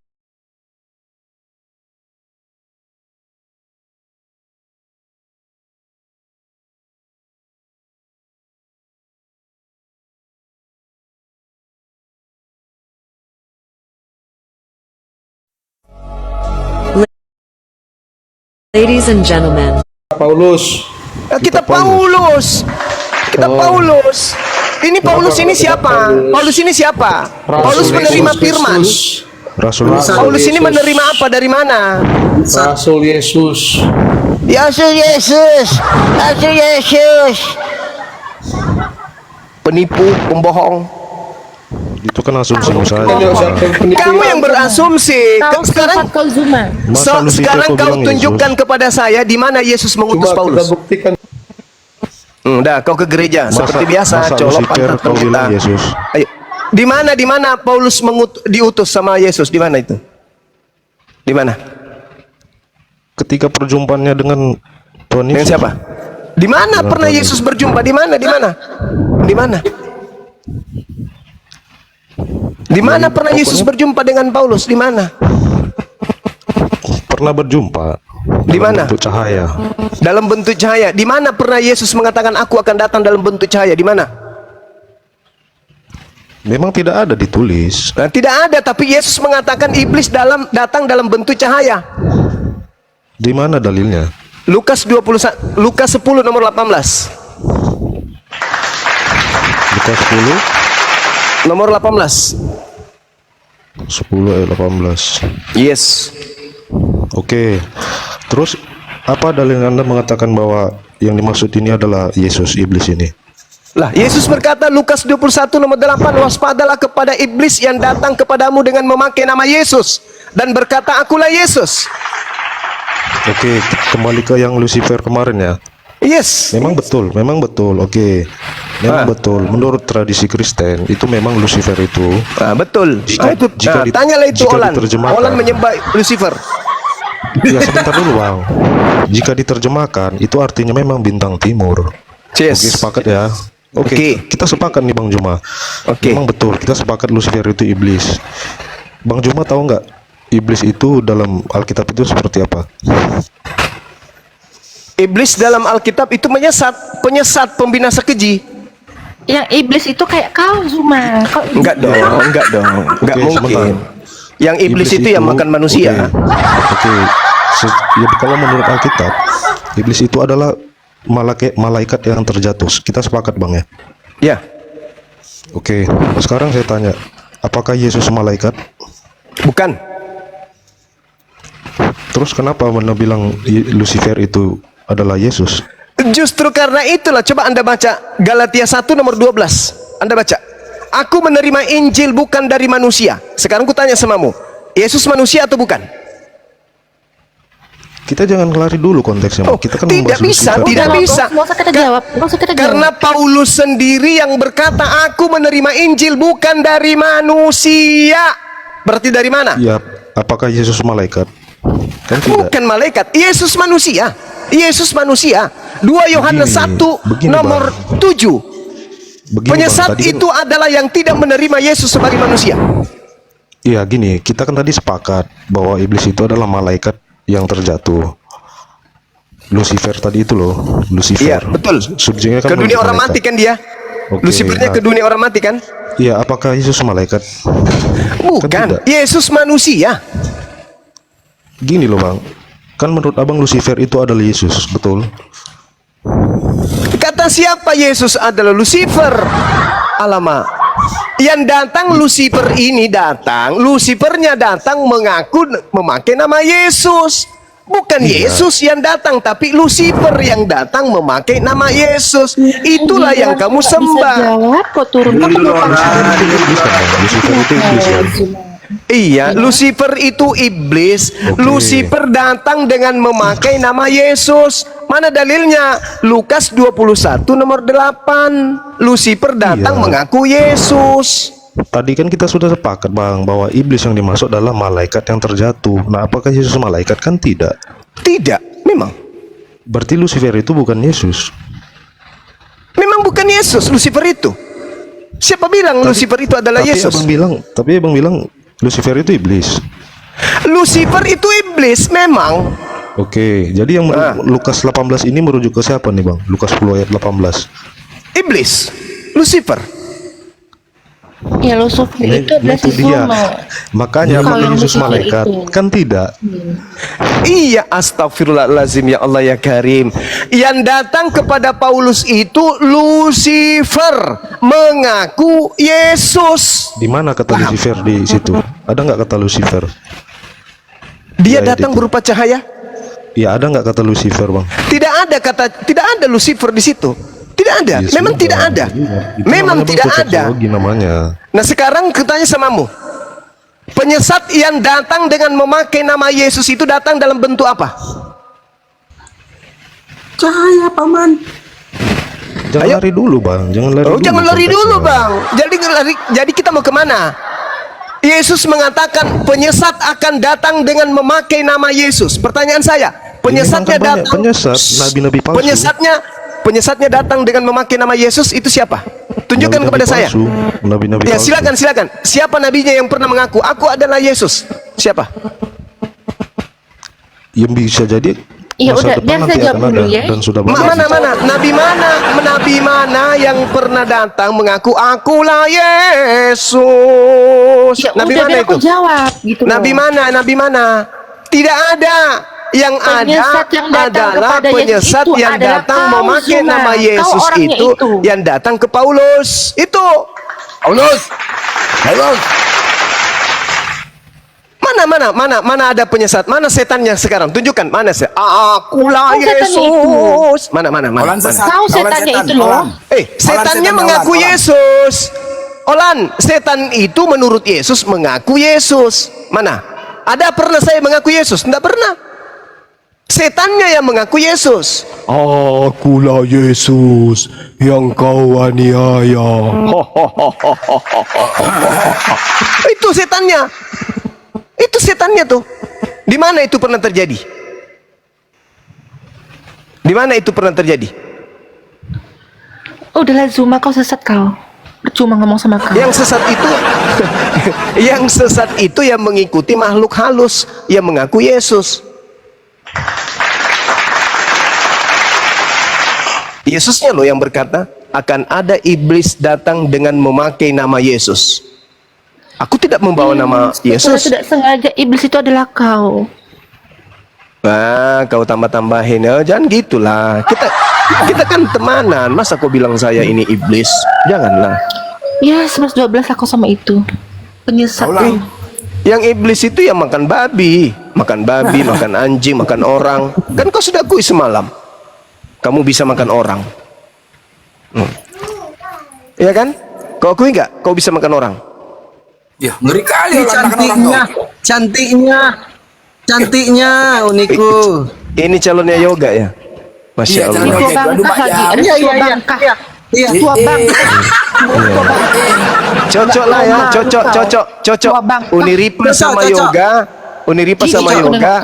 Ladies and gentlemen, Paulus. Kita Paulus. Kita Paulus. Ini Paulus ini siapa? Paulus ini siapa? Paulus menerima firman. Rasul Paulus ini menerima apa dari mana? Rasul Yesus. Rasul Yesus. Rasul Yesus. Penipu, pembohong. itu kan asumsimu saya. Kamu yang berasumsi. Tahu Sekarang sifat kau Zuma. Masa Lucifer sekarang kau kau bilang tunjukkan Yesus? kepada saya di mana Yesus mengutus Paulus. buktikan. Dah, kau ke gereja seperti biasa, masa colok Lucifer pantat kau kita. bilang Yesus? Ayo. Di mana Paulus diutus sama Yesus? Di mana itu? Di mana? Ketika perjumpaannya dengan Tuhan Dengan Yesus. siapa? Di mana Dengan pernah Tuhan Yesus berjumpa? Di mana? Di mana? Di mana? Di mana pernah Yesus berjumpa dengan Paulus? Di mana? Pernah berjumpa. Di dalam mana? bentuk cahaya. Dalam bentuk cahaya. Di mana pernah Yesus mengatakan aku akan datang dalam bentuk cahaya? Di mana? Memang tidak ada ditulis. Nah, tidak ada, tapi Yesus mengatakan iblis datang dalam bentuk cahaya. Di mana dalilnya? Lukas 10 nomor 18. Lukas 10 Nomor 18. 10 ayat 18. Yes. Oke. Terus apa dalil Anda mengatakan bahwa yang dimaksud ini adalah Yesus, iblis ini? Lah, Yesus berkata Lukas 21 nomor 8, waspadalah kepada iblis yang datang kepadamu dengan memakai nama Yesus dan berkata akulah Yesus. Oke, kembali ke yang Lucifer kemarin ya. Yes. Memang betul. Oke. Memang betul. Menurut tradisi Kristen itu memang Lucifer itu. Betul. Tanyalah itu jika Olan. diterjemahkan. Olan menyembah Lucifer. Ya sebentar dulu Bang. Jika diterjemahkan itu artinya memang bintang timur. Yes. Oke, sepakat ya. Oke, kita sepakat nih Bang Juma. Oke. Memang betul, kita sepakat Lucifer itu iblis. Bang Juma tahu nggak iblis itu dalam Alkitab itu seperti apa? Iblis dalam Alkitab itu penyesat, pembinasa keji. Yang iblis itu kayak kau Zuma. Kau Enggak dong, enggak Oke, mungkin. sebentar. Yang iblis itu yang makan manusia. Oke. Ya, kalau menurut Alkitab, iblis itu adalah malaikat yang terjatuh. Kita sepakat Bang ya? Ya. Oke. Sekarang saya tanya, apakah Yesus malaikat? Bukan. Terus kenapa Anda bilang Lucifer itu adalah Yesus? Justru karena itulah, coba Anda baca Galatia 1 nomor 12. Anda baca. Aku menerima Injil bukan dari manusia. Sekarang kutanya samamu, Yesus manusia atau bukan? Kita jangan kelari dulu konteksnya. Kita kan tidak membahas bisa, Lucifer. tidak bisa. Nggak usah kita jawab. Nggak usah kita jawab. Karena Paulus sendiri yang berkata, aku menerima Injil bukan dari manusia. Berarti dari mana? Ya, apakah Yesus malaikat? Kan tidak. Bukan malaikat, Yesus manusia. Yesus manusia. 2 Yohanes 1 nomor 7. Penyesat Bang, itu adalah yang tidak menerima Yesus sebagai manusia. Iya gini, kita kan tadi sepakat bahwa iblis itu adalah malaikat yang terjatuh. Lucifer tadi itu loh, Lucifer. Iya, betul. Subjeknya kan Ke dunia orang malaikat. mati kan dia. Oke, Lucifernya nah. ke dunia orang mati kan? Iya, apakah Yesus malaikat? Bukan, Kan tidak. Yesus manusia. Gini loh Bang, kan menurut Abang Lucifer itu adalah Yesus, betul? Kata siapa Yesus adalah Lucifer? Alamak. Yang datang Lucifer ini datang, Lucifernya datang mengaku memakai nama Yesus. Bukan Yesus yang datang, tapi Lucifer yang datang memakai nama Yesus. Itulah yang kamu Bisa sembah. jawab kok turun. Kok Iblis kan Bang, Lucifer itu iblis kan? Iya, Lucifer itu iblis. Lucifer datang dengan memakai nama Yesus. Mana dalilnya? Lukas 21 nomor 8. Lucifer datang Iya. mengaku Yesus. Tadi kan kita sudah sepakat Bang bahwa iblis yang dimaksud adalah malaikat yang terjatuh. Nah, apakah Yesus malaikat? Kan tidak. Tidak, memang. Berarti Lucifer itu bukan Yesus. Memang bukan Yesus Lucifer itu. Siapa bilang Lucifer itu adalah Yesus? Tapi abang bilang Lucifer itu iblis. Lucifer itu iblis memang. Oke, jadi yang Lukas 18 ini merujuk ke siapa nih Bang? Lukas 10 ayat 18. Iblis, Lucifer. Ya Lucifer itu adalah si dia. Zuma. Makanya Kau apakah yang Yesus berpikir malaikat? itu. Kan tidak. Iya, astagfirullahalazim, ya Allah ya Karim. Yang datang kepada Paulus itu Lucifer mengaku Yesus. Di mana kata Lucifer di situ? Ada nggak kata Lucifer? Dia Ya, datang itu. berupa cahaya. Ya ada nggak kata Lucifer, Bang? Tidak ada Lucifer di situ. Tidak ada. Ya, Memang sudah. tidak ada. Itu Memang namanya tidak cocok ada. zoologi namanya. Nah, sekarang kutanya samamu. Penyesat yang datang dengan memakai nama Yesus itu datang dalam bentuk apa? Cahaya paman. Jangan Ayo. lari dulu, Bang. Jangan lari Oh, dulu. jangan lari konteksnya. dulu, Bang. Jadi kita mau kemana? Yesus mengatakan penyesat akan datang dengan memakai nama Yesus. Pertanyaan saya, penyesatnya Ini banyak datang. penyesat, nabi-nabi palsu. Penyesatnya datang dengan memakai nama Yesus itu siapa? Tunjukkan Nabi-nabi kepada saya. palsu, Nabi-nabi Ya, palsu. silakan. Siapa nabinya yang pernah mengaku aku adalah Yesus? Siapa? Yang bisa jadi Ya masa udah, depan biar nanti saya jawab akan dulu ada ya. dan sudah Mana nabi mana yang pernah datang mengaku akulah Yesus? Ya Nabi udah, mana biar itu? aku jawab gitu Nabi loh. mana? Tidak ada. Yang Penyesat ada yang datang adalah kepada Yesus penyesat itu yang adalah datang kau, memakai Zuma. nama Kau Yesus orangnya itu itu. yang datang ke Paulus. Itu. Paulus. Mana ada penyesat? Mana setannya sekarang? Tunjukkan mana sih? Akulah Kau setannya Yesus. Mana? Kau setannya itu loh. Setannya mengaku Yesus. Olan, setan itu menurut Yesus mengaku Yesus. Mana? Ada pernah saya mengaku Yesus? Tidak pernah. Setannya yang mengaku Yesus. Akulah Yesus yang kau aniaya. Itu setannya. Itu setannya tuh. Di mana itu pernah terjadi? Di mana itu pernah terjadi? Udahlah Zuma, kau sesat kau. Percuma ngomong sama kau. Yang sesat itu yang mengikuti makhluk halus yang mengaku Yesus. Yesusnya loh yang berkata akan ada iblis datang dengan memakai nama Yesus. Aku tidak membawa nama Secara Yesus. tidak sengaja iblis itu adalah kau. Kau tambah-tambahin. Jangan gitulah. Kita kan temanan. Masa kau bilang saya ini iblis? Janganlah. Ya 11-12 aku sama itu. Penyesat tuh. Yang iblis itu yang makan babi, makan anjing, makan orang. Kan kau sudah akui semalam. Kamu bisa makan orang. Iya kan? Kau akui nggak? Kau bisa makan orang. Ya, ngeri kali Ini cantiknya uniku. Ini calonnya yoga ya. Masya Allah. Tua bangkah lagi. Ada tua bangkah. Tua bangkah. Cocok lah ya, cocok. Tua bangkah. Uniripa sama Cocok. yoga, Uniripa sama Cocok. yoga,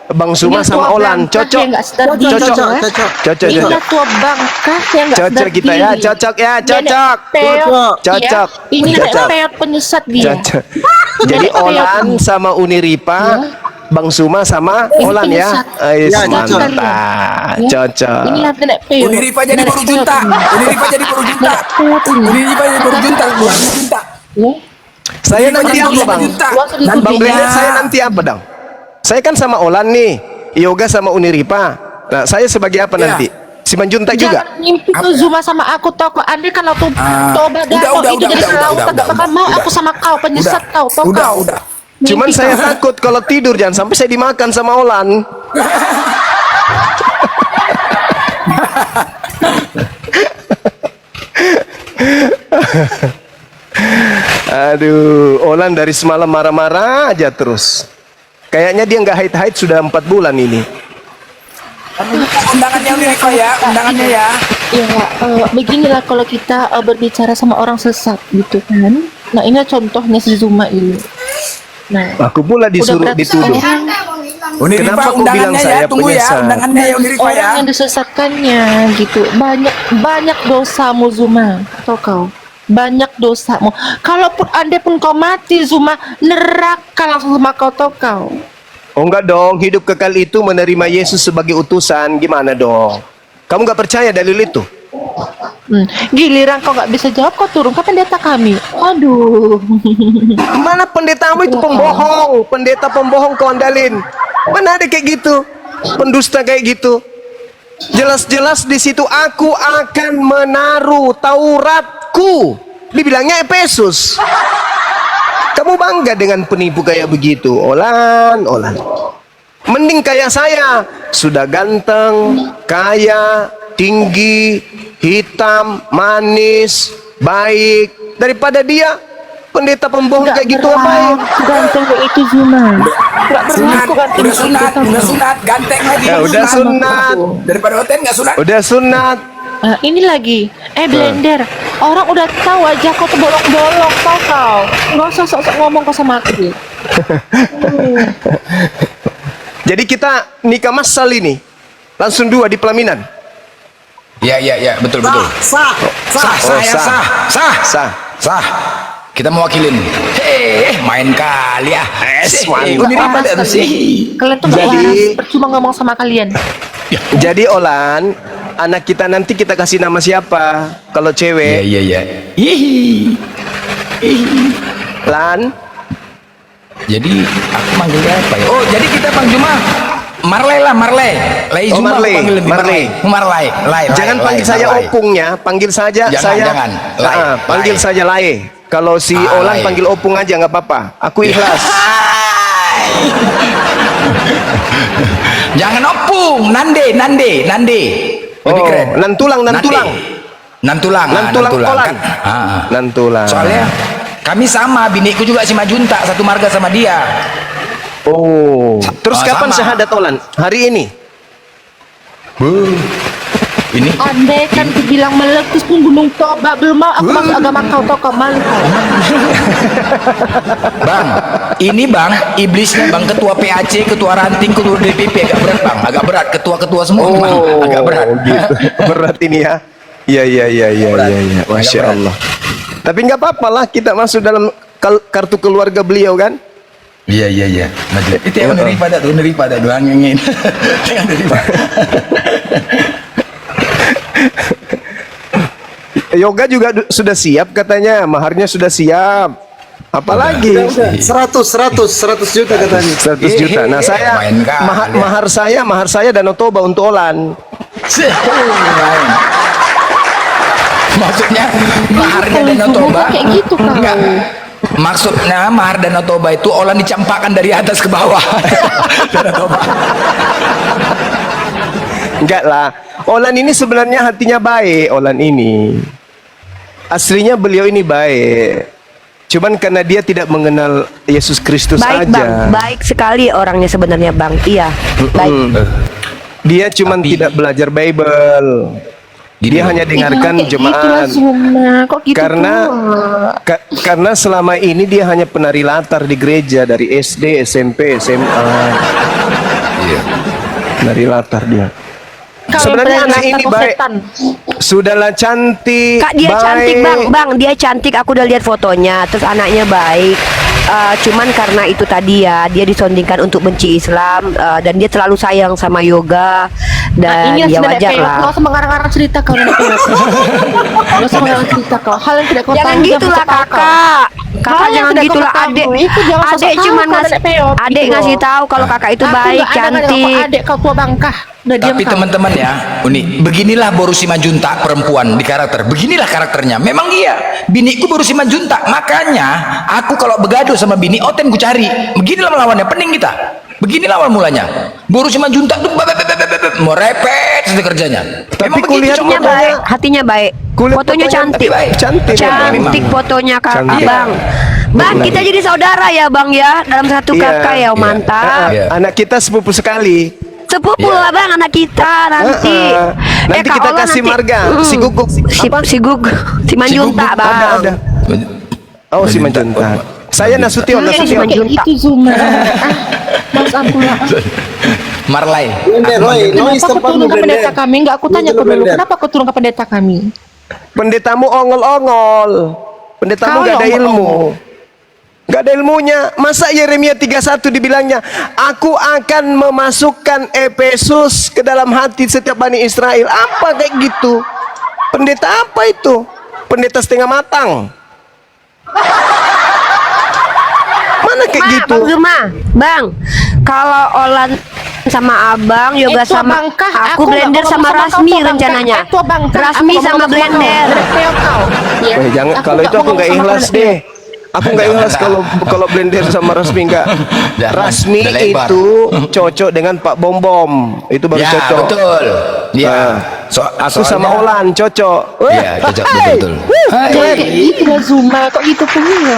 Bang Suma Ini sama tua Olan. bangkah Cocok. yang nggak sadar diri, Cocok. ya. Cocok. Inilah tua bangkah yang nggak sadar Cocok kita ya, diri. cocok ya, Nenek cocok. peot, Cocok. ya. Ini nenek Cocok. peot penyesat dia. Cocok. Jadi Nenek peot Olan ini. sama Uniripa, Bang Suma sama Ini Olan ya. penyesat. Ya, cocok. Mantap. Ya. Cocok. Inilah nenek peot. Uniripa jadi Nenek baru peot junta. ini. Uniripa jadi baru junta. Nenek peot ini. Uniripa jadi baru junta. Ya. Saya nanti Uniripa apa jadi Bang? junta. Gua sedih Bang dia. Blender saya nanti apa dong? Saya kan sama Olan nih, yoga sama Uniripa. Nah, saya sebagai apa Ya. nanti? Si Manjunta juga. Jangan mimpi tuh Zuma sama aku tau kok. Andai kan waktu toba datang itu jadi selalu tak bakal mau aku sama kau penyesat kau tau kau. Cuman Mimpi saya kau. takut kalau tidur jangan sampai saya dimakan sama Olan. Aduh, Olan dari semalam marah-marah aja terus. Kayaknya dia nggak haid-haid sudah 4 bulan ini. Undangannya Uniripa ya, undangannya ya. Ya, beginilah kalau kita berbicara sama orang sesat gitu kan. Nah ini contohnya si Zuma ini. Nah, Aku pula disuruh berarti dituduh. orang, Uniripa Kenapa kau bilang undangannya saya ya, tunggu ya, penyesat? undangannya ya Uniripa ya. orang yang disesatkannya gitu. Banyak dosamu Zuma, atau kau? Banyak dosamu. Kalaupun andai pun kau mati Zuma, neraka langsung sama kau tau kau. Oh enggak dong, hidup kekal itu menerima Yesus sebagai utusan. Gimana dong? Kamu nggak percaya dalil itu? Giliran kau nggak bisa jawab, kau turun ke pendeta kami. Aduh. Mana pendetamu itu pembohong, pendeta pembohong kau andalin. Mana ada kayak gitu, pendusta kayak gitu. Jelas-jelas di situ aku akan menaruh Tauratku. Dibilangnya Efesus. Kamu bangga dengan penipu kayak begitu, Olan. Mending kayak saya, sudah ganteng, kaya, tinggi, hitam, manis, baik, daripada dia pendeta pembohong kayak gitu apa? Ganteng itu Zuma. Udah sunat, ganteng lagi. Ya udah sunat. Daripada hotel nggak sunat. Udah sunat. Ini lagi, Blender. Orang udah tahu aja kau tuh bolong-bolong, tahu kau. Nggak usah sok-sok ngomong kau sama aku. Jadi kita nikah masal ini langsung 2 di pelaminan. Ya, betul. Sah. Kita mewakilin. Main kali ya. Mantap sih. Kalian tuh nggak waras, percuma ngomong sama kalian. Jadi Olan, anak kita nanti kita kasih nama siapa? Kalau cewek? Iya. Lan. Jadi aku manggil dia apa ya? Oh, jadi kita Bang Juma Marley lah, Marley. Jangan panggil saya opungnya, panggil saja jangan. Panggil saja Lae. Kalau si Olan panggil opung aja nggak apa-apa. Aku ikhlas. Jangan opung, Nande. Lebih keren. Nantulang. Nantulang Olan. Nantulang. Soalnya kami sama, biniku juga si Majunta, satu marga sama dia. Oh, terus kapan sama. syahadat Olan? Hari ini? Ini Andai kan dibilang meletus pun gunung Toba, belum mau aku masuk agama kau tau malu. Bang, ini Bang, iblisnya Bang, ketua PAC, ketua ranting, ketua DPP agak berat Bang, agak berat, ketua-ketua semua Bang, agak berat. Gitu. Berat ini ya. Iya. Masya Allah. Tapi nggak apa-apa lah, kita masuk dalam kartu keluarga beliau kan? Iya. Maju. Itu yang daripada doang yang ini. Yoga juga sudah siap katanya, maharnya sudah siap. Apalagi 100 juta katanya. 100 juta. Nah, saya mahar saya Danau Toba untuk Olan. Maksudnya maharnya Danau Toba kayak gitu kan. Enggak. Maksudnya mahar Danau Toba itu Olan dicampakkan dari atas ke bawah. Danau Toba. Enggak lah. Olan ini sebenarnya hatinya baik. Olan ini aslinya beliau ini baik. Cuman karena dia tidak mengenal Yesus Kristus baik, aja. Bang. Baik sekali orangnya sebenarnya Bang. Iya. Baik. Dia cuman tidak belajar Bible. Dia hanya dengarkan jemaat. Gitu Karena selama ini dia hanya penari latar di gereja dari SD, SMP, SMA. Iya. Penari latar dia. Sebenarnya anak ini baik. Sudahlah cantik. Kak, dia baik. cantik bang, dia cantik. Aku udah lihat fotonya. Terus anaknya baik. Cuman karena itu tadi ya, dia disondingkan untuk benci Islam dan dia terlalu sayang sama Yoga dan ya wajar lah. Nggak usah mengarang-arang cerita kau. Nggak usah mengarang cerita kau. Hal yang tidak kau tahu. Jangan gitulah kakak. Kakak jangan gitulah adek. Adek ngasih tahu kalau kakak itu baik, cantik. Adek kau tua bangkah. Tapi teman-teman ya, Uni, beginilah Boru Simanjuntak perempuan di karakter. Beginilah karakternya. Memang iya, biniku Boru Simanjuntak. Makanya aku kalau begaduh sama bini, oten ku cari. Beginilah melawannya, pening kita. Beginilah awal mulanya. Boru Simanjuntak tuh mau repet saja kerjanya. Tapi kulihatnya baik, hatinya baik. Fotonya cantik. Cantik fotonya Kak Bang. Bang, kita jadi saudara ya Bang ya, dalam satu kakak ya, mantap. Anak kita sepupu sekali. Sepupu lah Bang, anak kita nanti. Nanti kita kasih marga si Guguk. Si Manjunta Bang. Ada. Oh, si Manjunta. Saya Nasution. Itu Zuma. Mas Abdullah. Marley. Kenapa kau turun ke pendeta kami? Enggak, aku tanya kau dulu. Kenapa kau turun ke pendeta kami? Pendetamu ongol-ongol. Pendetamu gak ada ilmu. Gak ada ilmunya. Masa Yeremia 31 dibilangnya, aku akan memasukkan Efesus ke dalam hati setiap Bani Israel. Apa kayak gitu? Pendeta apa itu? Pendeta setengah matang. Mana kayak gitu? Bang Zuma, Bang, kalau Olan sama Abang, Yoga Itu sama Bangkah, aku blender nggak sama ngomong Rasmi kau, rencananya. Bangkah. Itu Bangkah, Rasmi aku sama ngomong blender. kau. Ya. Weh, jangan, kalau itu nggak aku nggak ngomong ikhlas sama deh. Aku nggak ikhlas kalau blender sama Rasmi nggak. Jangan, Rasmi udah lebar. itu cocok dengan Pak Bom Bom. Itu baru Ya, cocok. betul. Ya. Ah. Aku sama Olan cocok. Ya, cocok betul. Kayak gitu lah Zuma, kok gitu punya.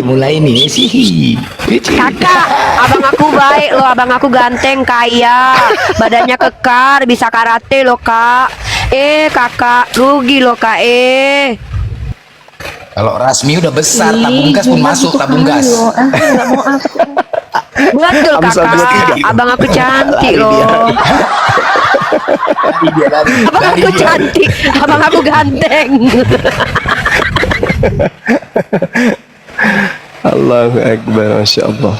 Mulai ini sih. Kakak, abang aku baik loh, abang aku ganteng, kaya, badannya kekar, bisa karate loh kak. Kakak, rugi loh kak. Kalau Rasmi udah besar, tabung gas pun Zuma masuk gitu tabung gas. loh. Nggak mau aku. Betul Amsal kakak, 23. abang aku cantik Lari dia. loh. Abang aku cantik, abang aku ganteng. Allahu Akbar, Masya Allah.